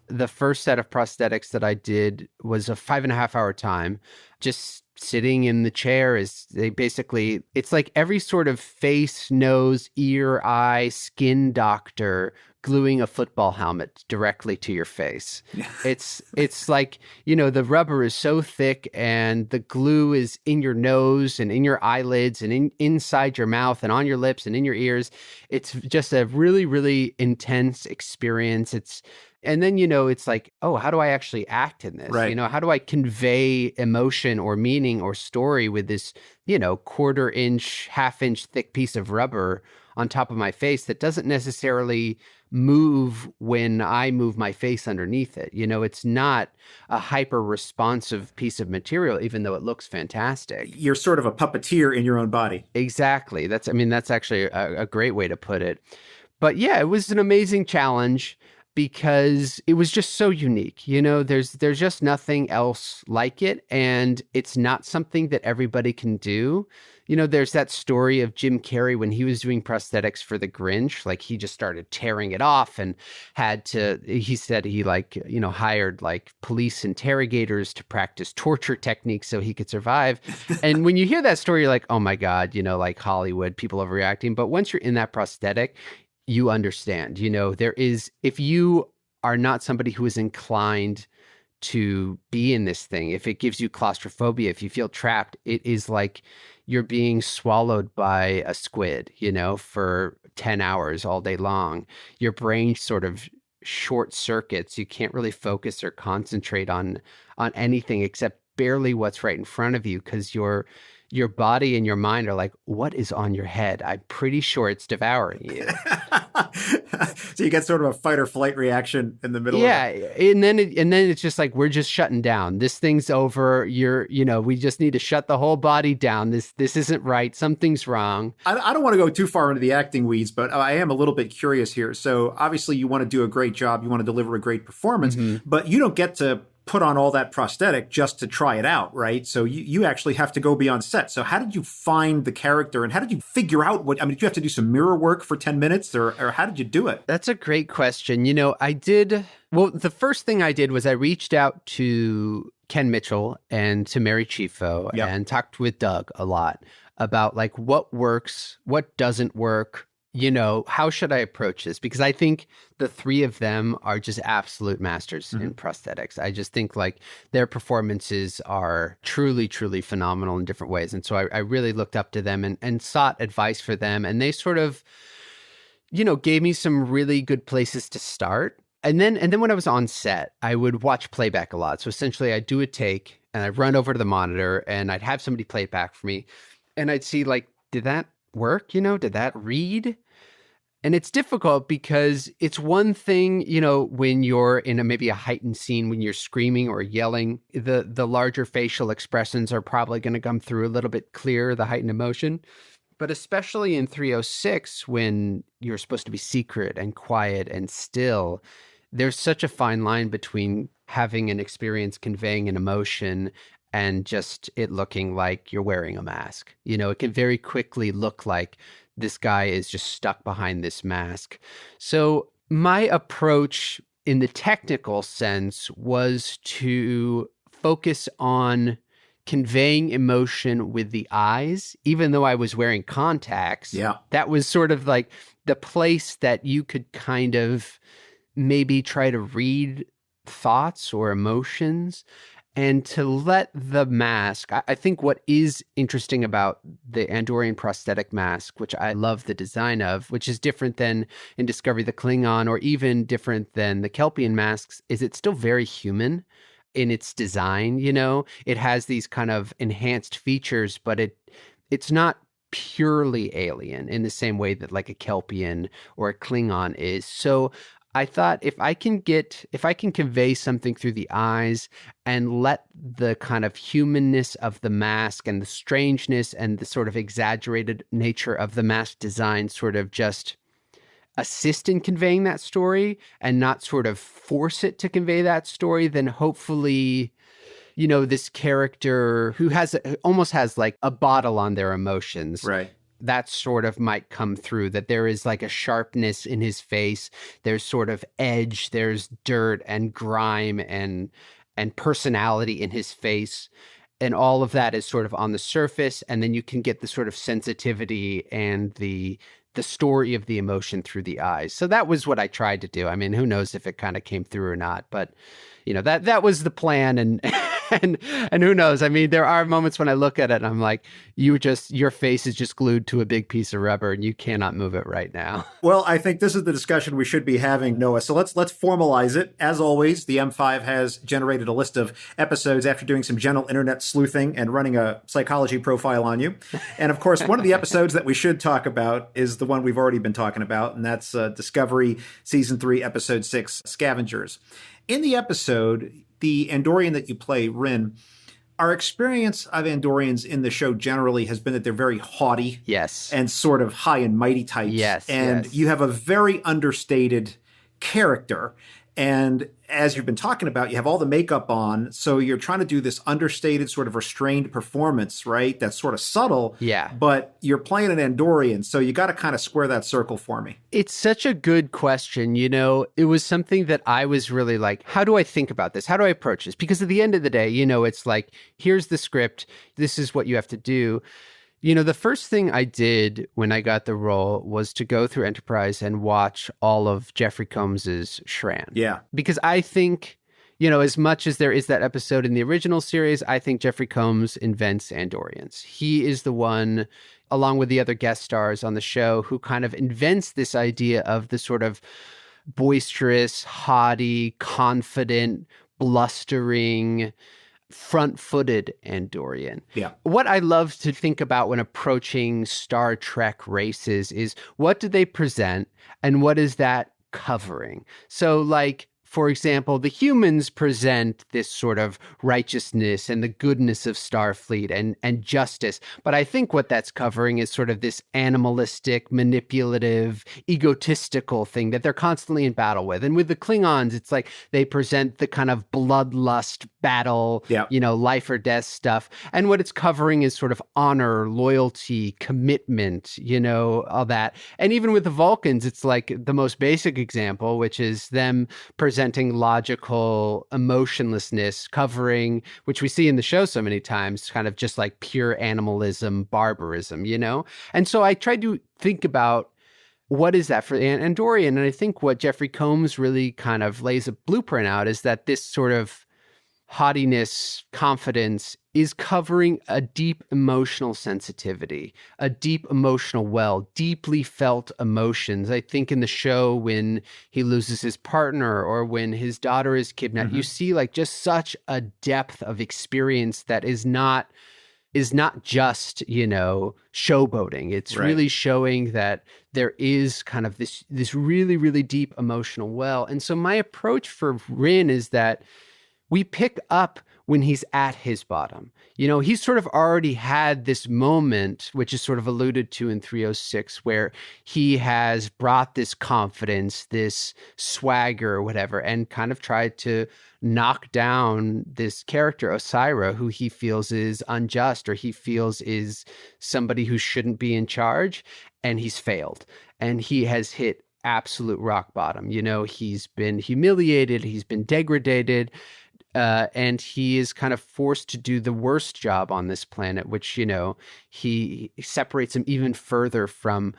The first set of prosthetics that I did was a 5.5-hour time. Just sitting in the chair it's like every sort of face, nose, ear, eye, skin doctor gluing a football helmet directly to your face. It's like, the rubber is so thick and the glue is in your nose and in your eyelids and inside your mouth and on your lips and in your ears. It's just a really, really intense experience. And then, it's like, oh, how do I actually act in this? Right. How do I convey emotion or meaning or story with this, 1/4-inch, 1/2-inch thick piece of rubber on top of my face that doesn't necessarily move when I move my face underneath it? It's not a hyper responsive piece of material, even though it looks fantastic. You're sort of a puppeteer in your own body. Exactly. That's actually a great way to put it. But yeah, it was an amazing challenge, because it was just so unique. There's just nothing else like it, and it's not something that everybody can do. There's that story of Jim Carrey when he was doing prosthetics for The Grinch. Like, he just started tearing it off and he said he hired like police interrogators to practice torture techniques so he could survive. And when you hear that story, you're like, oh my God, like Hollywood, people overreacting. But once you're in that prosthetic, you understand, if you are not somebody who is inclined to be in this thing, if it gives you claustrophobia, if you feel trapped, it is like you're being swallowed by a squid, for 10 hours all day long. Your brain sort of short circuits. You can't really focus or concentrate on anything except barely what's right in front of you, because your body and your mind are like, what is on your head? I'm pretty sure it's devouring you. So you get sort of a fight or flight reaction in the middle of it. And then it's just like, we're just shutting down. This thing's over. We just need to shut the whole body down. This isn't right. Something's wrong. I don't want to go too far into the acting weeds, but I am a little bit curious here. So obviously you want to do a great job. You want to deliver a great performance, but you don't get to put on all that prosthetic just to try it out, right? So you actually have to go be on set. So how did you find the character, and how did you figure out did you have to do some mirror work for 10 minutes or how did you do it? That's a great question. The first thing I did was I reached out to Ken Mitchell and to Mary Chieffo and talked with Doug a lot about like what works, what doesn't work. How should I approach this? Because I think the three of them are just absolute masters in prosthetics. I just think like their performances are truly, truly phenomenal in different ways. And so I really looked up to them and sought advice for them. And they sort of, gave me some really good places to start. And then when I was on set, I would watch playback a lot. So essentially I'd do a take and I'd run over to the monitor and I'd have somebody play it back for me. And I'd see like, did that work? Did that read? And it's difficult because it's one thing, when you're in maybe a heightened scene, when you're screaming or yelling, the larger facial expressions are probably going to come through a little bit clearer, the heightened emotion. But especially in 306, when you're supposed to be secret and quiet and still, there's such a fine line between having an experience conveying an emotion and just it looking like you're wearing a mask. It can very quickly look like this guy is just stuck behind this mask. So my approach in the technical sense was to focus on conveying emotion with the eyes, even though I was wearing contacts. Yeah. That was sort of like the place that you could kind of maybe try to read thoughts or emotions, and to let the mask. I think what is interesting about the Andorian prosthetic mask, which I love the design of, which is different than in Discovery the Klingon, or even different than the Kelpian masks, is it's still very human in its design. It has these kind of enhanced features, but it's not purely alien in the same way that like a Kelpian or a Klingon is. So I thought if I can convey something through the eyes and let the kind of humanness of the mask and the strangeness and the sort of exaggerated nature of the mask design sort of just assist in conveying that story and not sort of force it to convey that story, then hopefully, this character who almost has like a bottle on their emotions. Right. That sort of might come through, that there is like a sharpness in his face. There's sort of edge, there's dirt and grime and personality in his face. And all of that is sort of on the surface. And then you can get the sort of sensitivity and the story of the emotion through the eyes. So that was what I tried to do. I mean, who knows if it kind of came through or not, but that was the plan. And and who knows? I mean, there are moments when I look at it and I'm like, your face is just glued to a big piece of rubber and you cannot move it right now. Well, I think this is the discussion we should be having, Noah. So let's formalize it. As always, the M5 has generated a list of episodes after doing some general internet sleuthing and running a psychology profile on you. And of course, one of the episodes that we should talk about is the one we've already been talking about, and that's Discovery Season 3, Episode 6, Scavengers. In the episode, the Andorian that you play, Rin, our experience of Andorians in the show generally has been that they're very haughty. Yes. And sort of high and mighty types. Yes. And you have a very understated character. And as you've been talking about, you have all the makeup on. So you're trying to do this understated, sort of restrained performance, right? That's sort of subtle. Yeah. But you're playing an Andorian. So you got to kind of square that circle for me. It's such a good question. It was something that I was really like, how do I think about this? How do I approach this? Because at the end of the day, it's like, here's the script. This is what you have to do. The first thing I did when I got the role was to go through Enterprise and watch all of Jeffrey Combs's Shran. Yeah. Because I think, as much as there is that episode in the original series, I think Jeffrey Combs invents Andorians. He is the one, along with the other guest stars on the show, who kind of invents this idea of the sort of boisterous, haughty, confident, blustering, front-footed Andorian. Yeah. What I love to think about when approaching Star Trek races is what do they present and what is that covering? So like, for example, the humans present this sort of righteousness and the goodness of Starfleet and justice. But I think what that's covering is sort of this animalistic, manipulative, egotistical thing that they're constantly in battle with. And with the Klingons, it's like they present the kind of bloodlust battle, life or death stuff. And what it's covering is sort of honor, loyalty, commitment, all that. And even with the Vulcans, it's like the most basic example, which is them presenting logical emotionlessness, covering, which we see in the show so many times, kind of just like pure animalism, barbarism, And so I tried to think about what is that for Andorian? And I think what Jeffrey Combs really kind of lays a blueprint out is that this sort of haughtiness, confidence is covering a deep emotional sensitivity, a deep emotional well, deeply felt emotions. I think in the show when he loses his partner or when his daughter is kidnapped, you see like just such a depth of experience that is not just, showboating. It's really showing that there is kind of this really, really deep emotional well. And so my approach for Rin is that we pick up when he's at his bottom. He's sort of already had this moment, which is sort of alluded to in 306, where he has brought this confidence, this swagger or whatever, and kind of tried to knock down this character, Osira, who he feels is unjust or he feels is somebody who shouldn't be in charge. And he's failed. And he has hit absolute rock bottom. He's been humiliated. He's been degraded. And he is kind of forced to do the worst job on this planet, which, he separates him even further from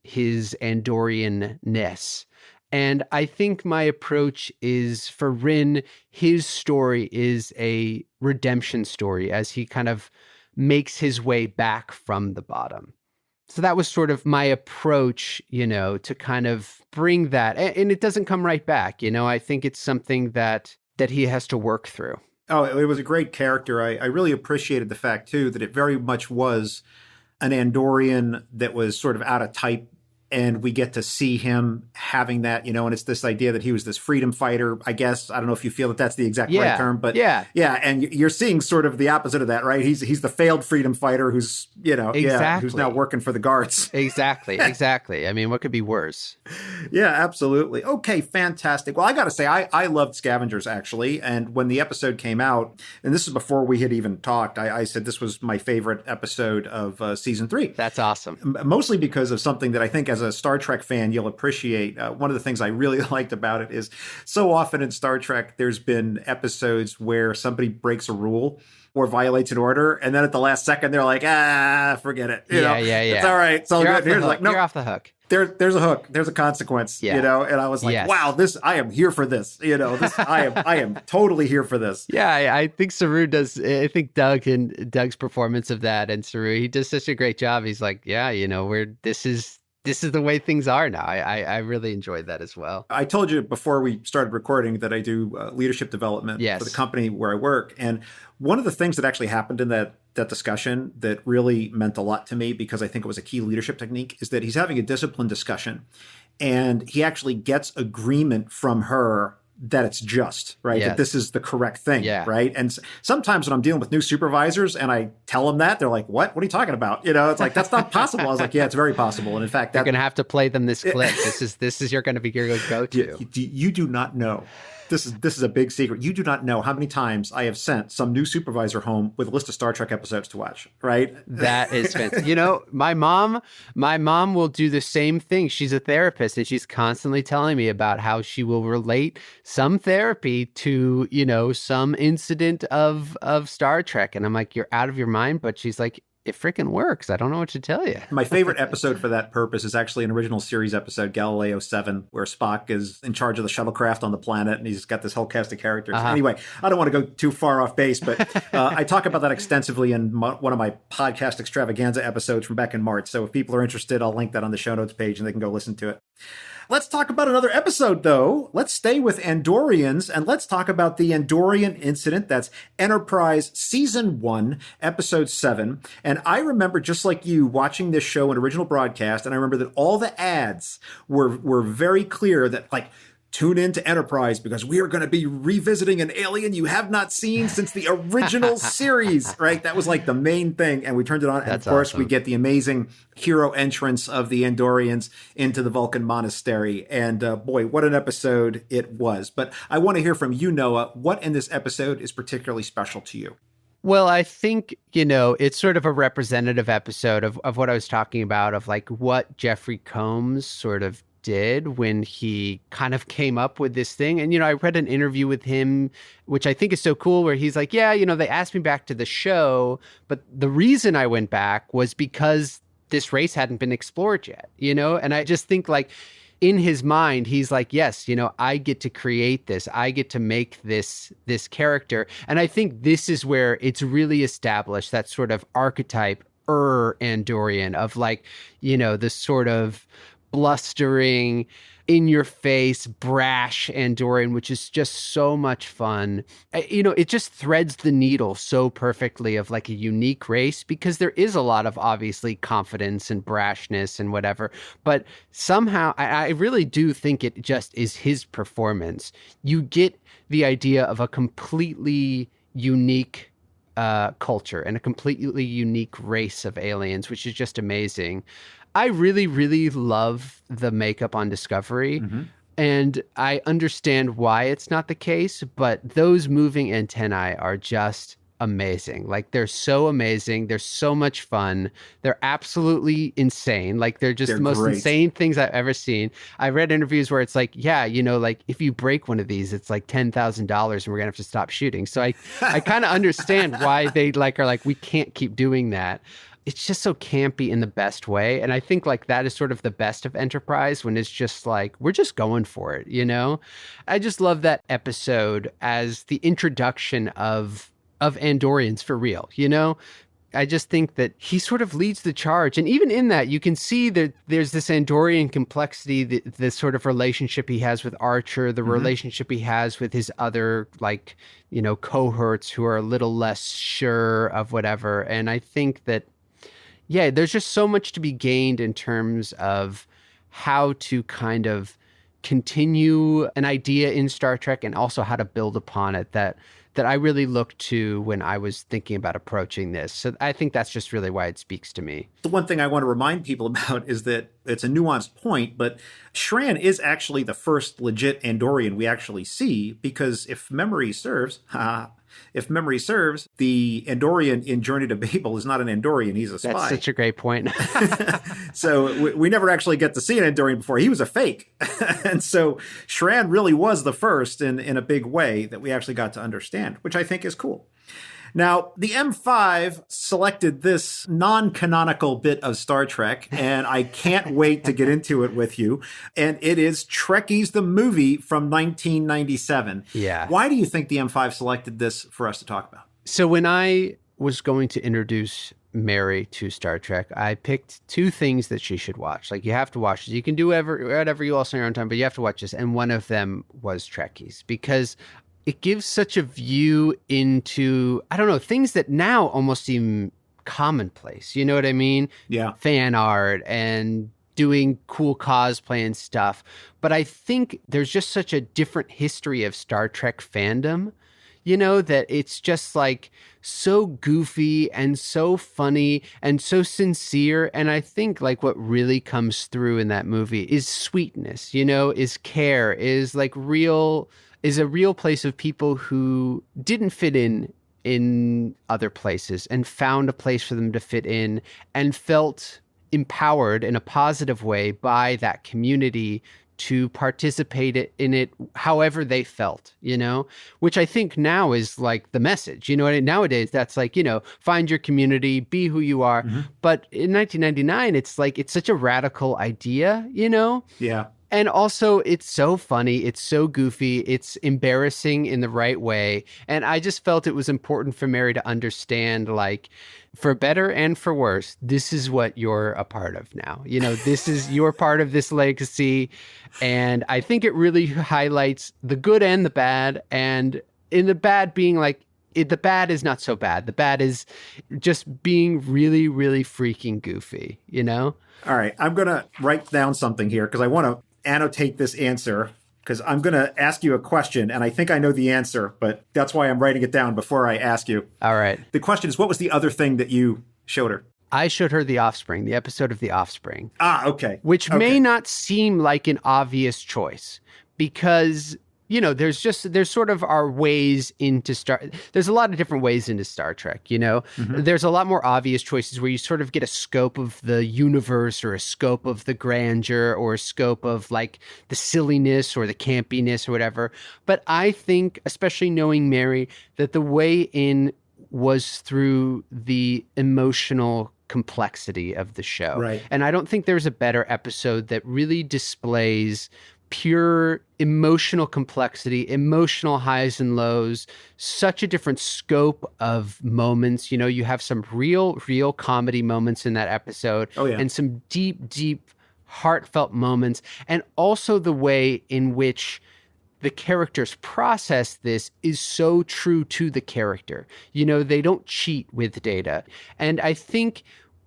his Andorian-ness. And I think my approach is for Rin, his story is a redemption story as he kind of makes his way back from the bottom. So that was sort of my approach, to kind of bring that. And it doesn't come right back. I think it's something that he has to work through. Oh, it was a great character. I really appreciated the fact, too, that it very much was an Andorian that was sort of out of type. And we get to see him having that, and it's this idea that he was this freedom fighter, I guess. I don't know if you feel that that's the exact right term, but yeah. And you're seeing sort of the opposite of that, right? He's the failed freedom fighter who's, who's now working for the guards. Exactly. I mean, what could be worse? Yeah, absolutely. Okay, fantastic. Well, I got to say, I loved Scavengers, actually. And when the episode came out, and this is before we had even talked, I said this was my favorite episode of season 3. That's awesome. Mostly because of something that I think as a Star Trek fan, you'll appreciate. One of the things I really liked about it is so often in Star Trek, there's been episodes where somebody breaks a rule or violates an order, and then at the last second, they're like, forget it. Yeah. It's all right. It's all good. Here's like, no, you're off the hook. There's a hook. There's a consequence, and I was like, wow, I am here for this. I am totally here for this. Yeah, I think Saru does. I think Doug's performance of that and Saru, he does such a great job. He's like, this is the way things are now. I really enjoyed that as well. I told you before we started recording that I do leadership development for the company where I work. And one of the things that actually happened in that discussion that really meant a lot to me, because I think it was a key leadership technique, is that he's having a discipline discussion. And he actually gets agreement from her that it's just, right? Yes. That this is the correct thing, yeah. right? And sometimes when I'm dealing with new supervisors and I tell them that, they're like, what are you talking about? It's like, that's not possible. I was like, yeah, it's very possible. And in fact, you're going to have to play them this clip. This is you're going to be your go-to. You do not know. This is a big secret. You do not know how many times I have sent some new supervisor home with a list of Star Trek episodes to watch, right? That is fantastic. My mom will do the same thing. She's a therapist, and she's constantly telling me about how she will relate some therapy to, some incident of Star Trek. And I'm like, you're out of your mind. But she's like, it freaking works. I don't know what to tell you. My favorite episode for that purpose is actually an original series episode, Galileo 7, where Spock is in charge of the shuttlecraft on the planet, and he's got this whole cast of characters. Uh-huh. Anyway, I don't want to go too far off base, but I talk about that extensively in one of my podcast extravaganza episodes from back in March. So if people are interested, I'll link that on the show notes page, and they can go listen to it. Let's talk about another episode, though. Let's stay with Andorians, and let's talk about the Andorian incident. That's Enterprise Season 1, Episode 7. And I remember, just like you, watching this show in original broadcast, and I remember that all the ads were very clear that, like, tune in to Enterprise because we are going to be revisiting an alien you have not seen since the original series, right? That was like the main thing. And we turned it on. And of course, awesome. We get the amazing hero entrance of the Andorians into the Vulcan monastery. And boy, what an episode it was. But I want to hear from you, Noah. What in this episode is particularly special to you? Well, I think, it's sort of a representative episode of what I was talking about, of like what Jeffrey Combs sort of did when he kind of came up with this thing. And, I read an interview with him, which I think is so cool, where he's like, they asked me back to the show, but the reason I went back was because this race hadn't been explored yet, and I just think, like, in his mind, he's like, yes, I get to create this. I get to make this character. And I think this is where it's really established that sort of archetype Andorian of, like, this sort of blustering, in your face, brash Andorian, which is just so much fun. It just threads the needle so perfectly of like a unique race, because there is a lot of obviously confidence and brashness and whatever, but somehow I really do think it just is his performance. You get the idea of a completely unique culture and a completely unique race of aliens, which is just amazing. I really, really love the makeup on Discovery, and I understand why it's not the case, but those moving antennae are just amazing. Like, they're so amazing. They're so much fun. They're absolutely insane. Like, they're the most insane things I've ever seen. I read interviews where it's like, like, if you break one of these, it's like $10,000 and we're going to have to stop shooting. So I kind of understand why they are like, we can't keep doing that. it's just so campy in the best way. And I think like that is sort of the best of Enterprise, when it's just like, we're just going for it, you know? I just love that episode as the introduction of Andorians for real, you know? I just think that he sort of leads the charge. And even in that, you can see that there's this Andorian complexity, the sort of relationship he has with Archer, the relationship he has with his other, like, you know, cohorts who are a little less sure of whatever. And I think that, yeah, there's just so much to be gained in terms of how to kind of continue an idea in Star Trek and also how to build upon it that I really looked to when I was thinking about approaching this. So I think that's just really why it speaks to me. The one thing I want to remind people about is that it's a nuanced point, but Shran is actually the first legit Andorian we actually see, because if memory serves, the Andorian in Journey to Babel is not an Andorian, he's a spy. That's such a great point. So we never actually get to see an Andorian before. He was a fake. And so Shran really was the first in a big way that we actually got to understand, which I think is cool. Now, the M5 selected this non-canonical bit of Star Trek, and I can't wait to get into it with you. And it is Trekkies the movie from 1997. Yeah. Why do you think the M5 selected this for us to talk about? So when I was going to introduce Mary to Star Trek, I picked two things that she should watch. Like, you have to watch this. You can do whatever you also on your own time, but you have to watch this. And one of them was Trekkies, because it gives such a view into, I don't know, things that now almost seem commonplace. You know what I mean? Yeah. Fan art and doing cool cosplay and stuff. But I think there's just such a different history of Star Trek fandom, you know, that it's just like so goofy and so funny and so sincere. And I think like what really comes through in that movie is sweetness, you know, is care, is like is a real place of people who didn't fit in other places and found a place for them to fit in and felt empowered in a positive way by that community to participate in it however they felt, you know, which I think now is like the message, you know, nowadays that's like, you know, find your community, be who you are. Mm-hmm. But in 1999, it's like, it's such a radical idea, you know? Yeah. And also, it's so funny. It's so goofy. It's embarrassing in the right way. And I just felt it was important for Mary to understand, like, for better and for worse, this is what you're a part of now. You know, this is your part of this legacy. And I think it really highlights the good and the bad. And in the bad being like, the bad is not so bad. The bad is just being really, really freaking goofy, you know? All right. I'm going to write down something here because I want to annotate this answer, because I'm going to ask you a question, and I think I know the answer, but that's why I'm writing it down before I ask you. All right. The question is, what was the other thing that you showed her? I showed her The Offspring, the episode of The Offspring. Ah, okay. Which may not seem like an obvious choice, because, you know, there's sort of our ways into there's a lot of different ways into Star Trek, you know? Mm-hmm. There's a lot more obvious choices where you sort of get a scope of the universe or a scope of the grandeur or a scope of like the silliness or the campiness or whatever. But I think, especially knowing Mary, that the way in was through the emotional complexity of the show. Right. And I don't think there's a better episode that really displays pure emotional complexity, emotional highs and lows, such a different scope of moments. You know, you have some real comedy moments in that episode. Oh, yeah. And some deep, heartfelt moments. And also the way in which the characters process this is so true to the character. You know, they don't cheat with data. And I think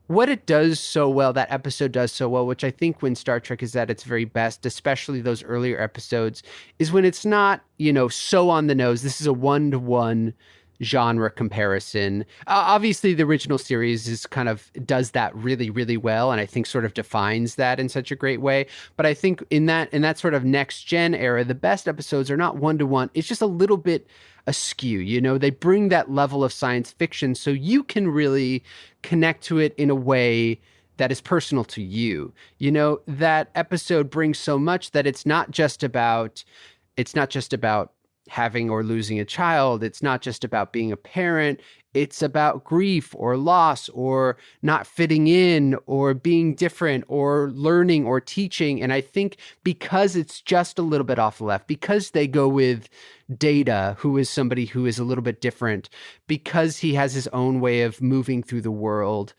what it does so well, that episode does so well, which I think when Star Trek is at its very best, especially those earlier episodes, is when it's not, you know, so on the nose. This is a one-to-one genre comparison. Obviously, the original series is kind of does that really, really well, and I think sort of defines that in such a great way. But I think in that sort of next gen era, the best episodes are not one-to-one. It's just a little bit askew, you know? They bring that level of science fiction so you can really connect to it in a way that is personal to you. You know, that episode brings so much that it's not just about having or losing a child. It's not just about being a parent. it's about grief or loss or not fitting in or being different or learning or teaching. And I think because it's just a little bit off the left, because they go with Data, who is somebody who is a little bit different, because he has his own way of moving through the world,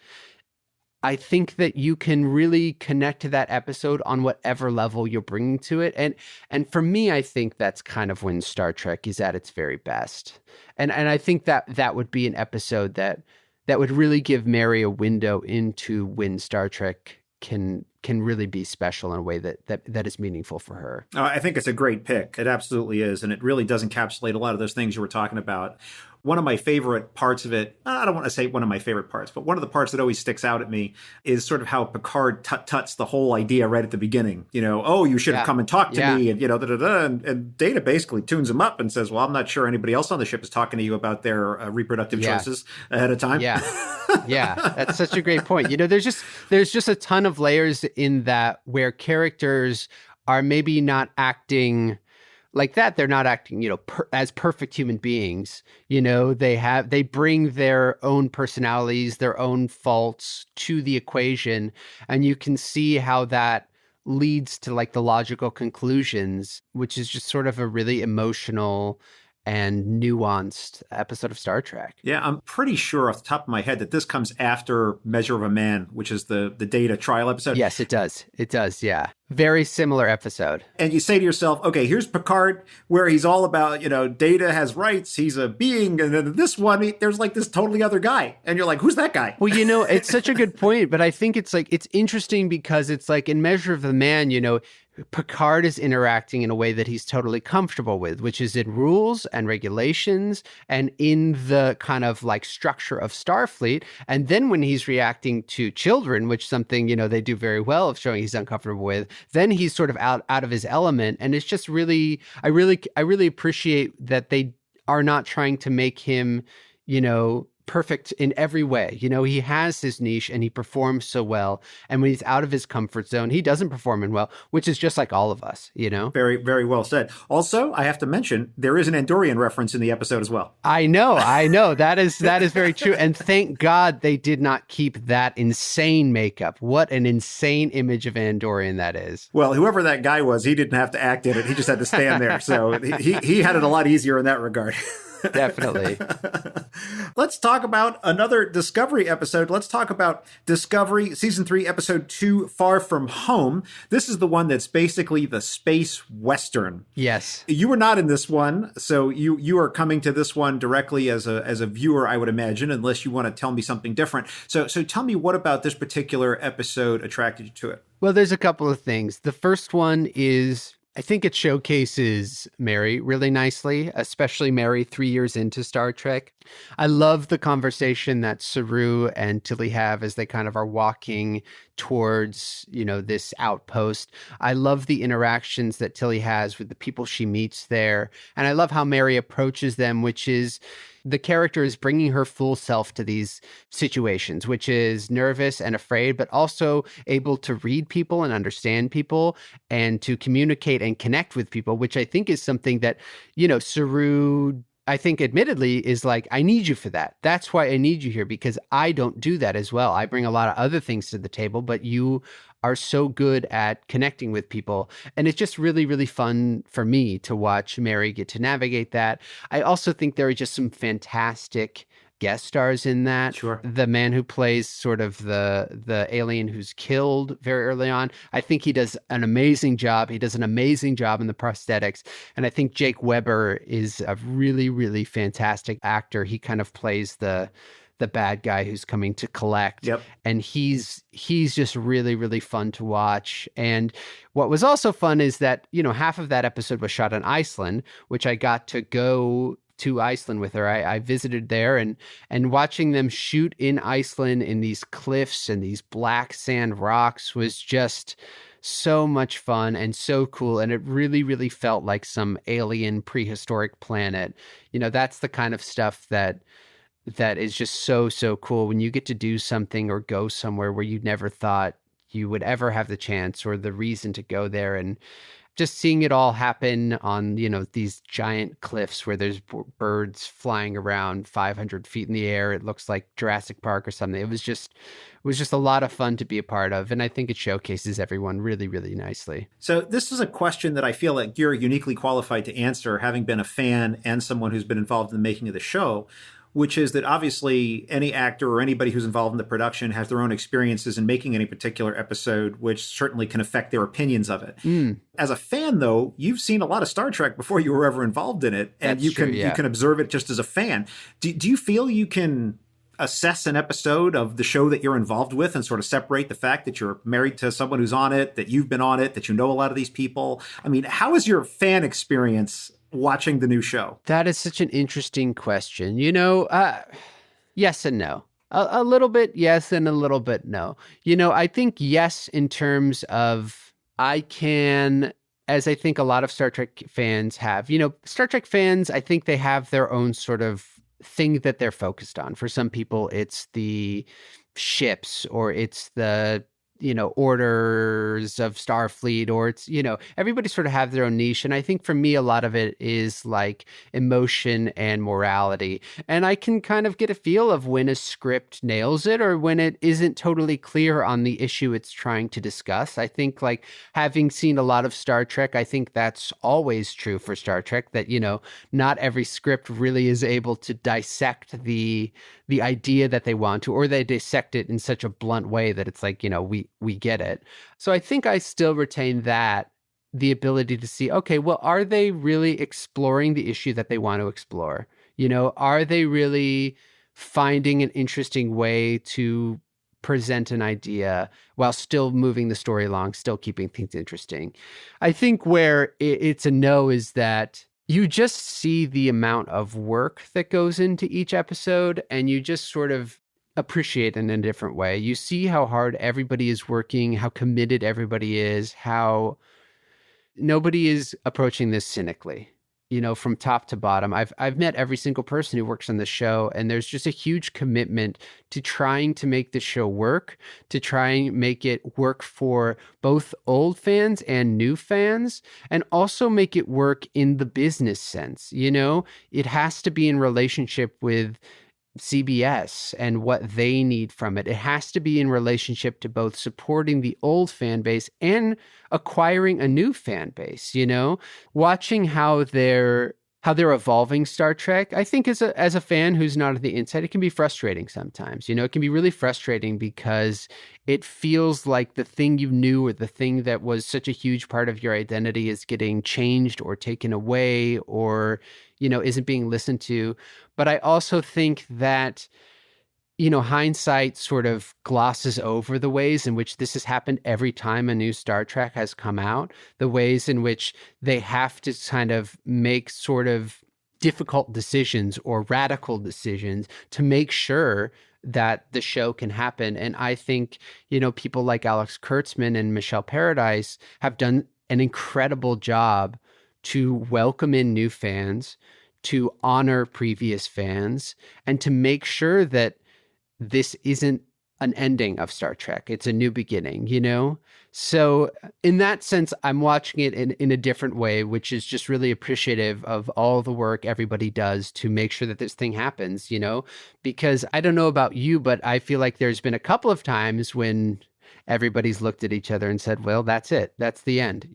I think that you can really connect to that episode on whatever level you're bringing to it. And for me, I think that's kind of when Star Trek is at its very best. And I think that would be an episode that would really give Mary a window into when Star Trek can really be special in a way that is meaningful for her. I think it's a great pick. It absolutely is. And it really does encapsulate a lot of those things you were talking about. One of my favorite parts of it, I don't want to say one of my favorite parts, but one of the parts that always sticks out at me is sort of how Picard tuts the whole idea right at the beginning. Oh, you should have come and talked to me, and and Data basically tunes him up and says, well, I'm not sure anybody else on the ship is talking to you about their reproductive choices ahead of time. Yeah. That's such a great point. There's just a ton of layers in that where characters are maybe not acting like that. They're not acting, as perfect human beings. They bring their own personalities, their own faults to the equation. And you can see how that leads to like the logical conclusions, which is just sort of a really emotional and nuanced episode of Star Trek. Yeah, I'm pretty sure off the top of my head that this comes after Measure of a Man, which is the Data trial episode. Yes, it does. It does, yeah. Very similar episode. And you say to yourself, okay, here's Picard, where he's all about, Data has rights, he's a being, and then this one, there's like this totally other guy. And you're like, who's that guy? Well, it's such a good point, but I think it's interesting because it's like in Measure of the Man, Picard is interacting in a way that he's totally comfortable with, which is in rules and regulations and in the kind of like structure of Starfleet. And then when he's reacting to children, which something, they do very well of showing he's uncomfortable with, then he's sort of out of his element. And it's just really, I really appreciate that they are not trying to make him, perfect in every way. He has his niche and he performs so well. And when he's out of his comfort zone, he doesn't perform in well, which is just like all of us, Very, very well said. Also, I have to mention, there is an Andorian reference in the episode as well. I know. That is very true. And thank God they did not keep that insane makeup. What an insane image of Andorian that is. Well, whoever that guy was, he didn't have to act in it. He just had to stand there. So he had it a lot easier in that regard. Definitely. Let's talk about another Discovery episode. Let's talk about Discovery Season 3, Episode 2, Far From Home. This is the one that's basically the space western. Yes. You were not in this one, so you are coming to this one directly as a viewer, I would imagine, unless you want to tell me something different. So tell me, what about this particular episode attracted you to it? Well, there's a couple of things. The first one is, I think it showcases Mary really nicely, especially Mary 3 years into Star Trek. I love the conversation that Saru and Tilly have as they kind of are walking towards, this outpost. I love the interactions that Tilly has with the people she meets there. And I love how Mary approaches them, which is the character is bringing her full self to these situations, which is nervous and afraid, but also able to read people and understand people and to communicate and connect with people, which I think is something that, Saru, I think admittedly is like, I need you for that. That's why I need you here, because I don't do that as well. I bring a lot of other things to the table, but you are so good at connecting with people. And it's just really, really fun for me to watch Mary get to navigate that. I also think there are just some fantastic guest stars in that. Sure. The man who plays sort of the alien who's killed very early on, I think he does an amazing job. He does an amazing job in the prosthetics. And I think Jake Weber is a really, really fantastic actor. He kind of plays the bad guy who's coming to collect. Yep. And he's just really, really fun to watch. And what was also fun is that, half of that episode was shot in Iceland, which I got to go to Iceland with her. I visited there and watching them shoot in Iceland in these cliffs and these black sand rocks was just so much fun and so cool. And it really, really felt like some alien prehistoric planet. That's the kind of stuff that is just so, so cool when you get to do something or go somewhere where you never thought you would ever have the chance or the reason to go there. And just seeing it all happen on, these giant cliffs where there's birds flying around 500 feet in the air. It looks like Jurassic Park or something. It was just a lot of fun to be a part of. And I think it showcases everyone really, really nicely. So this is a question that I feel like you're uniquely qualified to answer, having been a fan and someone who's been involved in the making of the show, which is that obviously any actor or anybody who's involved in the production has their own experiences in making any particular episode, which certainly can affect their opinions of it. As a fan, though, you've seen a lot of Star Trek before you were ever involved in it, and you can observe it just as a fan. Do you feel you can assess an episode of the show that you're involved with and sort of separate the fact that you're married to someone who's on it, that you've been on it, that you know a lot of these people? I mean, how is your fan experience watching the new show? That is such an interesting question. Yes and no. A little bit yes and a little bit no. I think yes in terms of I can, as I think a lot of Star Trek fans have. Star Trek fans, I think they have their own sort of thing that they're focused on. For some people, it's the ships, or it's the orders of Starfleet, or it's, everybody sort of have their own niche. And I think for me, a lot of it is like emotion and morality. And I can kind of get a feel of when a script nails it or when it isn't totally clear on the issue it's trying to discuss. I think, like, having seen a lot of Star Trek, I think that's always true for Star Trek, that, not every script really is able to dissect the idea that they want to, or they dissect it in such a blunt way that it's like, we get it. So I think I still retain the ability to see, okay, well, are they really exploring the issue that they want to explore? Are they really finding an interesting way to present an idea while still moving the story along, still keeping things interesting? I think where it's a no is that you just see the amount of work that goes into each episode, and you just sort of appreciate it in a different way. You see how hard everybody is working, how committed everybody is, how nobody is approaching this cynically, from top to bottom. I've met every single person who works on the show, and there's just a huge commitment to trying to make the show work, to try and make it work for both old fans and new fans, and also make it work in the business sense. It has to be in relationship with CBS and what they need from it. It has to be in relationship to both supporting the old fan base and acquiring a new fan base. Watching how they're evolving Star Trek, I think as a fan who's not on the inside, it can be frustrating sometimes. It can be really frustrating because it feels like the thing you knew, or the thing that was such a huge part of your identity, is getting changed or taken away, or isn't being listened to. But I also think that, hindsight sort of glosses over the ways in which this has happened every time a new Star Trek has come out, the ways in which they have to kind of make sort of difficult decisions or radical decisions to make sure that the show can happen. And I think, people like Alex Kurtzman and Michelle Paradise have done an incredible job to welcome in new fans, to honor previous fans, and to make sure that this isn't an ending of Star Trek. It's a new beginning, So in that sense, I'm watching it in a different way, which is just really appreciative of all the work everybody does to make sure that this thing happens, because I don't know about you, but I feel like there's been a couple of times when everybody's looked at each other and said, well, that's it. That's the end,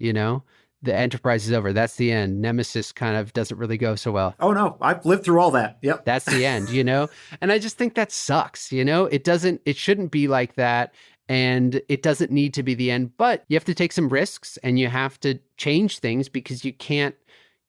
The Enterprise is over. That's the end. Nemesis kind of doesn't really go so well. Oh, no. I've lived through all that. Yep. That's the end, And I just think that sucks, It shouldn't be like that. And it doesn't need to be the end. But you have to take some risks, and you have to change things, because you can't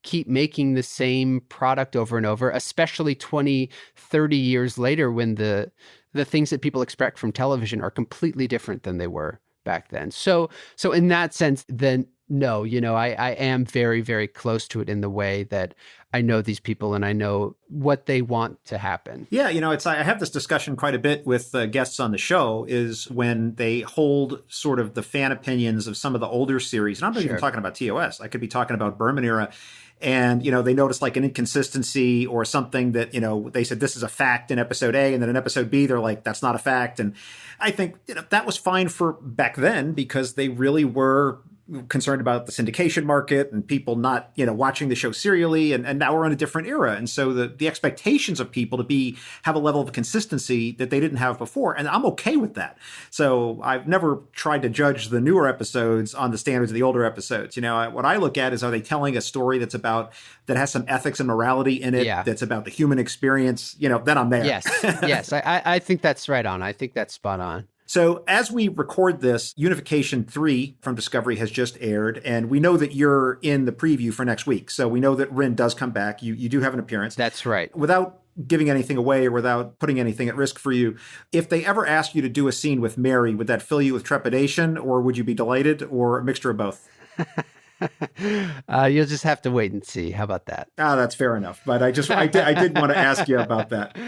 keep making the same product over and over, especially 20, 30 years later, when the things that people expect from television are completely different than they were back then. So in that sense, then no, I am very, very close to it in the way that I know these people and I know what they want to happen. Yeah, I have this discussion quite a bit with guests on the show, is when they hold sort of the fan opinions of some of the older series. And I'm not even talking about TOS. I could be talking about Berman era. And, they notice like an inconsistency or something that, they said this is a fact in episode A, and then in episode B, they're like, that's not a fact. And I think that was fine for back then, because they really were concerned about the syndication market and people not, watching the show serially. And now we're in a different era. And so the expectations of people to have a level of consistency that they didn't have before. And I'm okay with that. So I've never tried to judge the newer episodes on the standards of the older episodes. What I look at is, are they telling a story that has some ethics and morality in it, that's about the human experience? Then I'm there. Yes. Yes. I think that's right on. I think that's spot on. So as we record this, Unification 3 from Discovery has just aired, and we know that you're in the preview for next week. So we know that Rin does come back. You do have an appearance. That's right. Without giving anything away or without putting anything at risk for you, if they ever ask you to do a scene with Mary, would that fill you with trepidation, or would you be delighted, or a mixture of both? You'll just have to wait and see. How about that? That's fair enough. But I did want to ask you about that.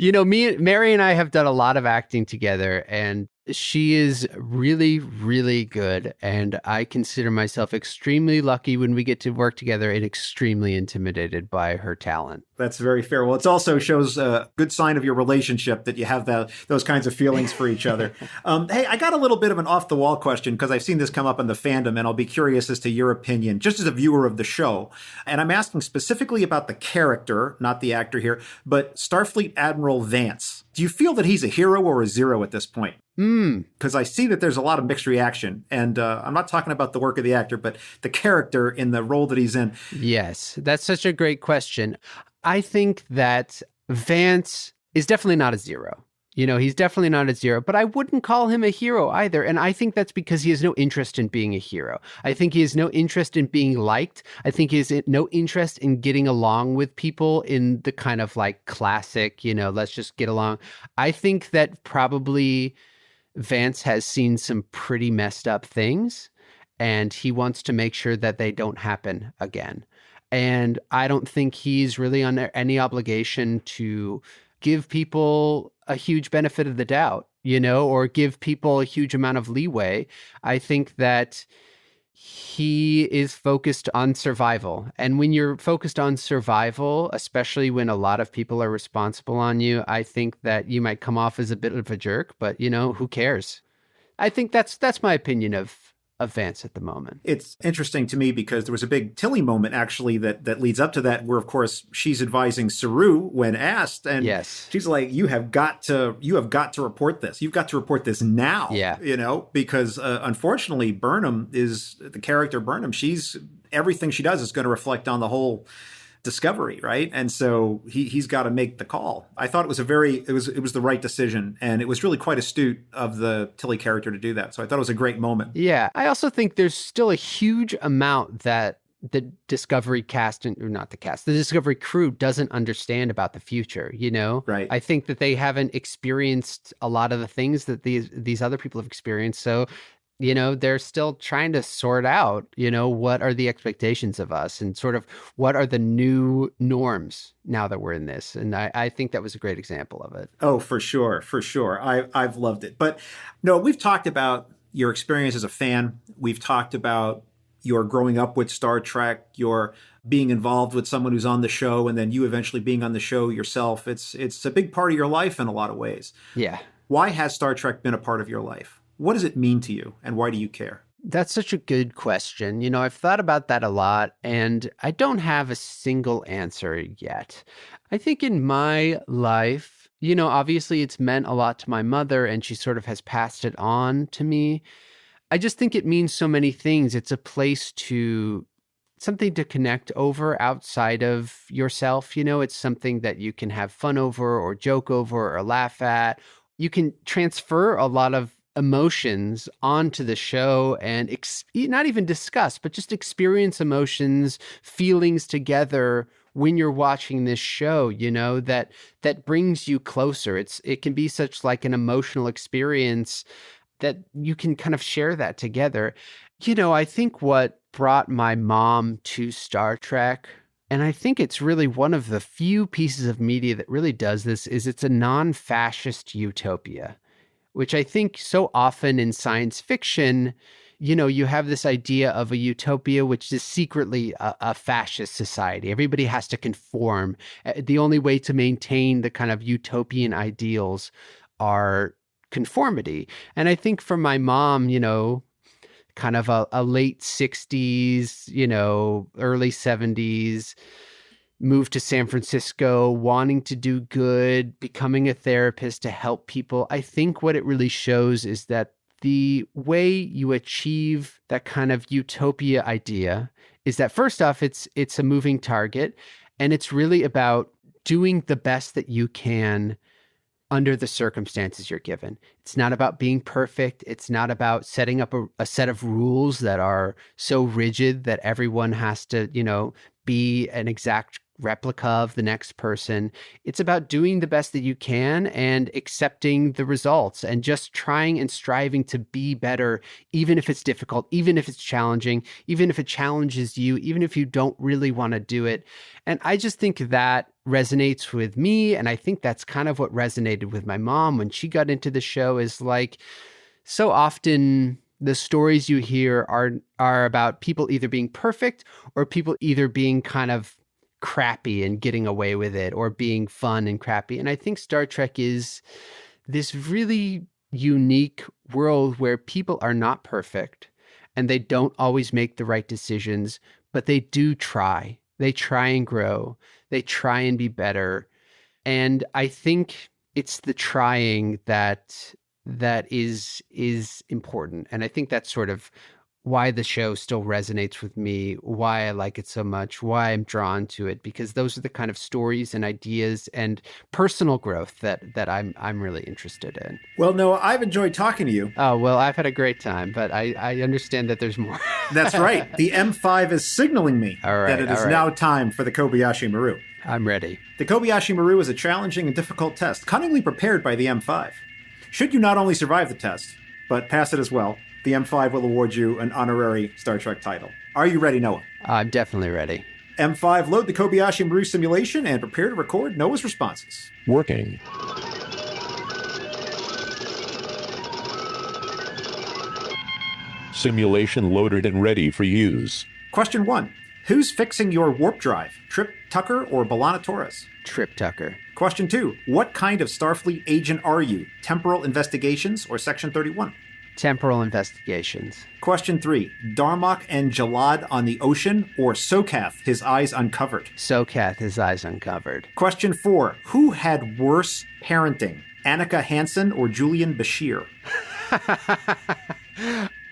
Mary and I have done a lot of acting together, and she is really, really good. And I consider myself extremely lucky when we get to work together and extremely intimidated by her talent. That's very fair. Well, it also shows a good sign of your relationship that you have those kinds of feelings for each other. Hey, I got a little bit of an off-the-wall question because I've seen this come up in the fandom, and I'll be curious as to your opinion, just as a viewer of the show. And I'm asking specifically about the character, not the actor here, but Starfleet Admiral Vance. Do you feel that he's a hero or a zero at this point? Because I see that there's a lot of mixed reaction. And I'm not talking about the work of the actor, but the character in the role that he's in. Yes, that's such a great question. I think that Vance is definitely not a zero. He's definitely not a zero, but I wouldn't call him a hero either. And I think that's because he has no interest in being a hero. I think he has no interest in being liked. I think he has no interest in getting along with people in the kind of like classic, let's just get along. I think that probably Vance has seen some pretty messed up things, and he wants to make sure that they don't happen again. And I don't think he's really under any obligation to give people a huge benefit of the doubt, or give people a huge amount of leeway. I think that he is focused on survival. And when you're focused on survival, especially when a lot of people are responsible on you, I think that you might come off as a bit of a jerk, but who cares? I think that's my opinion of Vance at the moment. It's interesting to me because there was a big Tilly moment actually that leads up to that, where of course she's advising Saru when asked, and yes, she's like, you have got to report this. You've got to report this now. Yeah. Because unfortunately the character Burnham, everything she does is going to reflect on the whole Discovery, right? And so he's got to make the call. I thought it was it was the right decision, and it was really quite astute of the Tilly character to do that. So I thought it was a great moment. Yeah, I also think there's still a huge amount that the Discovery cast, the Discovery crew doesn't understand about the future, Right. I think that they haven't experienced a lot of the things that these other people have experienced. So they're still trying to sort out, what are the expectations of us and sort of what are the new norms now that we're in this. And I think that was a great example of it. Oh, for sure. For sure. I've loved it. But no, we've talked about your experience as a fan. We've talked about your growing up with Star Trek, your being involved with someone who's on the show, and then you eventually being on the show yourself. It's a big part of your life in a lot of ways. Yeah. Why has Star Trek been a part of your life? What does it mean to you, and why do you care? That's such a good question. I've thought about that a lot, and I don't have a single answer yet. I think in my life, obviously it's meant a lot to my mother, and she sort of has passed it on to me. I just think it means so many things. It's a place something to connect over outside of yourself. It's something that you can have fun over or joke over or laugh at. You can transfer a lot of emotions onto the show and not even discuss, but just experience emotions, feelings together when you're watching this show, that brings you closer. It can be such like an emotional experience that you can kind of share that together. I think what brought my mom to Star Trek, and I think it's really one of the few pieces of media that really does this, is it's a non-fascist utopia, which I think so often in science fiction, you have this idea of a utopia, which is secretly a fascist society. Everybody has to conform. The only way to maintain the kind of utopian ideals are conformity. And I think for my mom, kind of a late 60s, early 70s, moved to San Francisco, wanting to do good, becoming a therapist to help people. I think what it really shows is that the way you achieve that kind of utopia idea is that first off, it's a moving target, and it's really about doing the best that you can under the circumstances you're given. It's not about being perfect. It's not about setting up a set of rules that are so rigid that everyone has to, be an exact replica of the next person. It's about doing the best that you can and accepting the results and just trying and striving to be better, even if it's difficult, even if it's challenging, even if it challenges you, even if you don't really want to do it. And I just think that resonates with me. And I think that's kind of what resonated with my mom when she got into the show, is like, so often the stories you hear are about people either being perfect or people either being kind of crappy and getting away with it, or being fun and crappy. And I think Star Trek is this really unique world where people are not perfect and they don't always make the right decisions, but they do try. They try and grow. They try and be better. And I think it's the trying that is important. And I think that's sort of why the show still resonates with me, why I like it so much, why I'm drawn to it, because those are the kind of stories and ideas and personal growth that I'm really interested in. Well, Noah, I've enjoyed talking to you. Oh, well, I've had a great time, but I understand that there's more. That's right. The M5 is signaling me that it is now time for the Kobayashi Maru. I'm ready. The Kobayashi Maru is a challenging and difficult test, cunningly prepared by the M5. Should you not only survive the test, but pass it as well, the M5 will award you an honorary Star Trek title. Are you ready, Noah? I'm definitely ready. M5, load the Kobayashi Maru simulation and prepare to record Noah's responses. Working. Simulation loaded and ready for use. Question 1. Who's fixing your warp drive? Trip Tucker or B'Elanna Torres? Trip Tucker. Question 2. What kind of Starfleet agent are you? Temporal Investigations or Section 31? Temporal Investigations. Question 3. Darmok and Jalad on the ocean or Sokath, his eyes uncovered? Sokath, his eyes uncovered. Question 4. Who had worse parenting? Annika Hansen or Julian Bashir?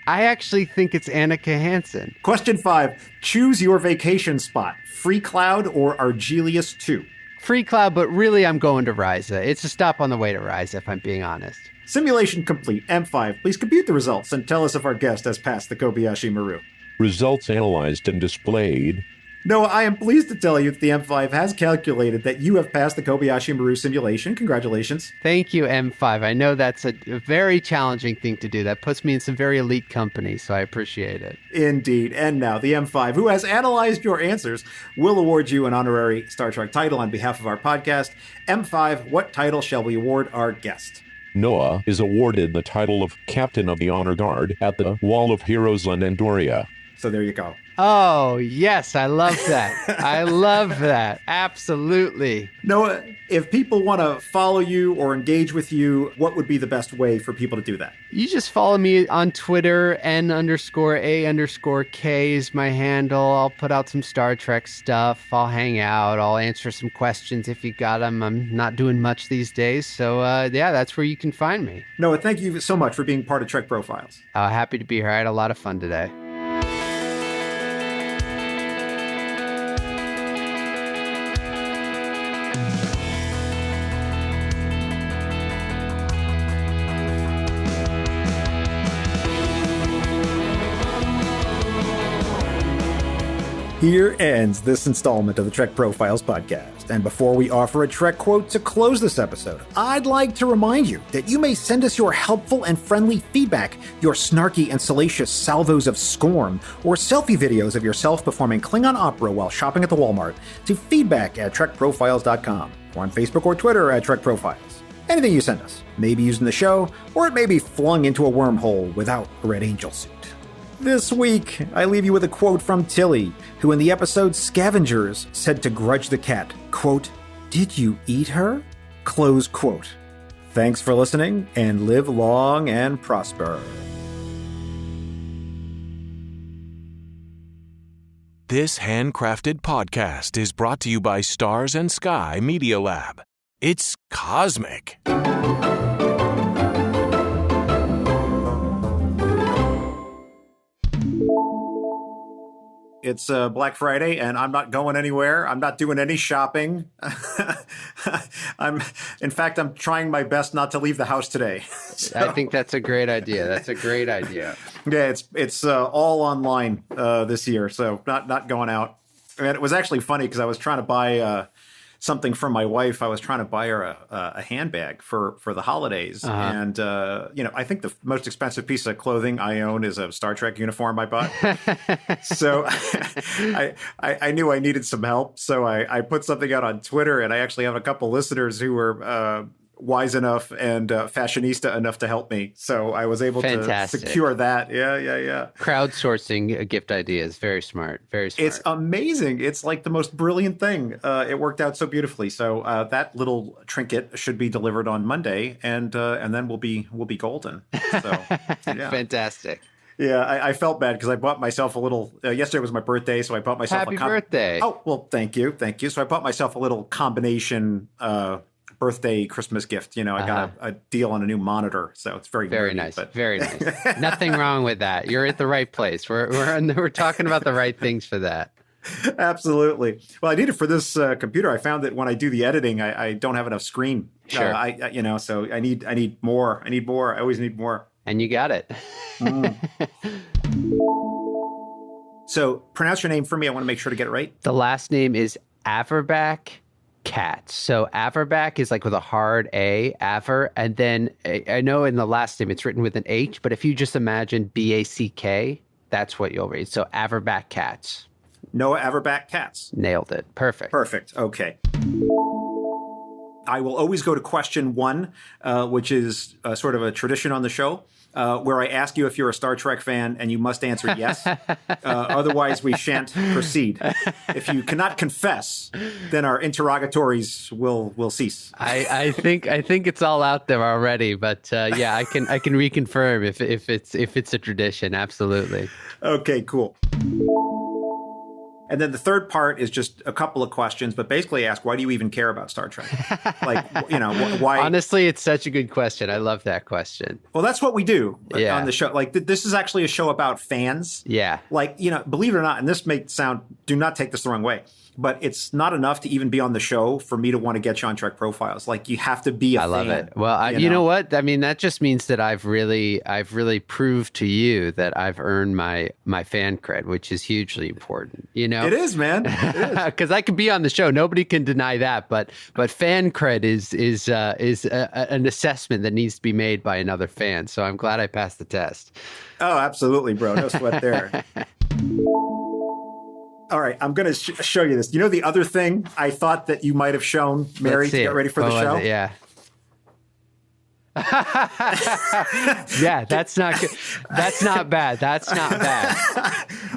I actually think it's Annika Hansen. Question 5. Choose your vacation spot. Free Cloud or Argelius 2? Free Cloud, but really I'm going to Risa. It's a stop on the way to Risa, if I'm being honest. Simulation complete. M5, please compute the results and tell us if our guest has passed the Kobayashi Maru. Results analyzed and displayed. Noah, I am pleased to tell you that the M5 has calculated that you have passed the Kobayashi Maru simulation. Congratulations. Thank you, M5. I know that's a very challenging thing to do. That puts me in some very elite company, so I appreciate it. Indeed. And now the M5, who has analyzed your answers, will award you an honorary Star Trek title on behalf of our podcast. M5, what title shall we award our guest? Noah is awarded the title of Captain of the Honor Guard at the Wall of Heroes on Andoria. So there you go. Oh, yes. I love that. I love that. Absolutely. Noah, if people want to follow you or engage with you, what would be the best way for people to do that? You just follow me on Twitter. N_A_K is my handle. I'll put out some Star Trek stuff. I'll hang out. I'll answer some questions if you got them. I'm not doing much these days. So, yeah, that's where you can find me. Noah, thank you so much for being part of Trek Profiles. Happy to be here. I had a lot of fun today. Here ends this installment of the Trek Profiles podcast. And before we offer a Trek quote to close this episode, I'd like to remind you that you may send us your helpful and friendly feedback, your snarky and salacious salvos of scorn, or selfie videos of yourself performing Klingon opera while shopping at the Walmart to feedback@trekprofiles.com or on Facebook or Twitter @Trek Profiles. Anything you send us may be used in the show, or it may be flung into a wormhole without a Red Angel suit. This week, I leave you with a quote from Tilly, who in the episode Scavengers said to Grudge the Cat, quote, "Did you eat her?" Close quote. Thanks for listening, and live long and prosper. This handcrafted podcast is brought to you by Stars and Sky Media Lab. It's cosmic. It's Black Friday, and I'm not going anywhere. I'm not doing any shopping. In fact, I'm trying my best not to leave the house today. So, I think that's a great idea. That's a great idea. yeah, it's all online this year, so not going out. And it was actually funny because I was trying to buy something for my wife. I was trying to buy her a handbag for the holidays. And, I think the most expensive piece of clothing I own is a Star Trek uniform I bought. So I knew I needed some help. So I put something out on Twitter, and I actually have a couple listeners who were wise enough and fashionista enough to help me. So I was able to secure that. Yeah. Crowdsourcing a gift idea is very smart. Very smart. It's amazing. It's like the most brilliant thing. It worked out so beautifully. So that little trinket should be delivered on Monday, and then we'll be golden. So yeah. Fantastic. Yeah, I felt bad because I bought myself a little. Yesterday was my birthday, so I bought myself Happy birthday. Oh, well, thank you. So I bought myself a little combination birthday Christmas gift. I got a deal on a new monitor, so it's very nice. Very nice. Nothing wrong with that. You're at the right place. We're talking about the right things for that. Absolutely. Well, I need it for this computer. I found that when I do the editing, I don't have enough screen. Sure. So I need more. I always need more. And you got it. So pronounce your name for me. I want to make sure to get it right. The last name is Averbach-Katz. So Averbach is like with a hard A, Aver. And then I know in the last name it's written with an H, but if you just imagine B-A-C-K, that's what you'll read. So Averbach-Katz. Noah Averbach-Katz. Nailed it. Perfect. Okay. I will always go to question one, which is sort of a tradition on the show, where I ask you if you're a Star Trek fan, and you must answer yes. Otherwise, we shan't proceed. If you cannot confess, then our interrogatories will cease. I think it's all out there already, but yeah, I can reconfirm if it's a tradition. Absolutely. Okay, cool. And then the third part is just a couple of questions, but basically ask, why do you even care about Star Trek? Why? Honestly, it's such a good question. I love that question. Well, that's what we do on the show. Like, this is actually a show about fans. Yeah. Like, believe it or not, and this may sound, do not take this the wrong way, but it's not enough to even be on the show for me to want to get you on Trek Profiles. Like, you have to be a fan. I love it. Well, you know what? I mean, that just means that I've really proved to you that I've earned my fan cred, which is hugely important. It is, man. It is. Because I can be on the show. Nobody can deny that. But fan cred is an assessment that needs to be made by another fan. So I'm glad I passed the test. Oh, absolutely, bro. No sweat there. All right, I'm going to show you this. The other thing I thought that you might have shown Mary to get ready for the show? Yeah. Yeah, that's not good. That's not bad.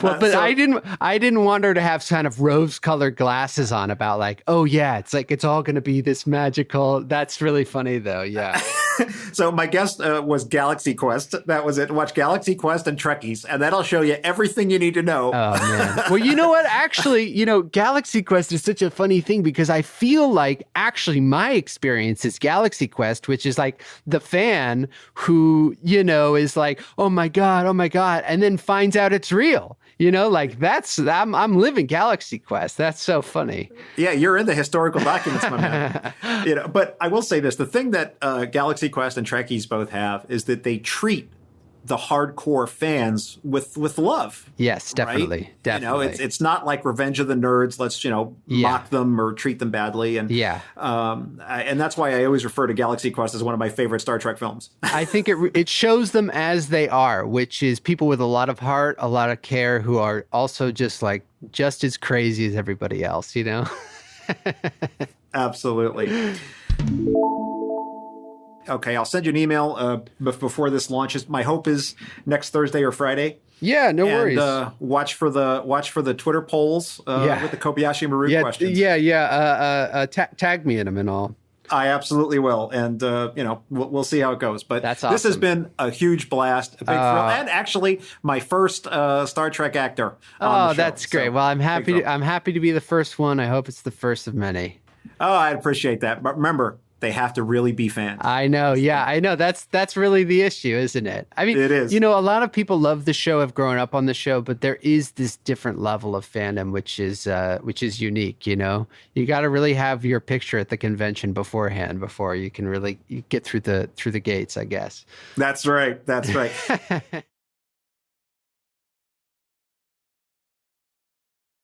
But I didn't want her to have kind of rose-colored glasses on about like, oh yeah, it's all going to be this magical. That's really funny though. Yeah. So my guest was Galaxy Quest. That was it. Watch Galaxy Quest and Trekkies, and that'll show you everything you need to know. Oh, man. Well, you know what? Actually, Galaxy Quest is such a funny thing because I feel like actually my experience is Galaxy Quest, which is like the fan who, is like, oh my God, and then finds out it's real. Like I'm living Galaxy Quest. That's so funny. Yeah, you're in the historical documents, my man. But I will say this: the thing that Galaxy Quest and Trekkies both have is that they treat the hardcore fans with love. Yes, definitely. Right? Definitely. It's not like Revenge of the Nerds. Let's mock them or treat them badly. And and that's why I always refer to Galaxy Quest as one of my favorite Star Trek films. I think it shows them as they are, which is people with a lot of heart, a lot of care, who are also just as crazy as everybody else. Absolutely. Okay, I'll send you an email before this launches. My hope is next Thursday or Friday. Yeah, no worries. Watch for the Twitter polls with the Kobayashi Maru questions. Yeah. Tag me in them and all. I absolutely will. And, we'll see how it goes. But That's This has awesome. been a huge blast, a big thrill, and actually my first Star Trek actor on the show. That's great. So, Well, I'm happy. big thrill. I'm happy to be the first one. I hope it's the first of many. Oh, I appreciate that. But remember, they have to really be fans. I know. Yeah, I know. That's really the issue, isn't it? I mean, It is. a lot of people love the show, have grown up on the show, but there is this different level of fandom, which is unique. You got to really have your picture at the convention beforehand before you can really get through the gates, I guess. That's right. That's right.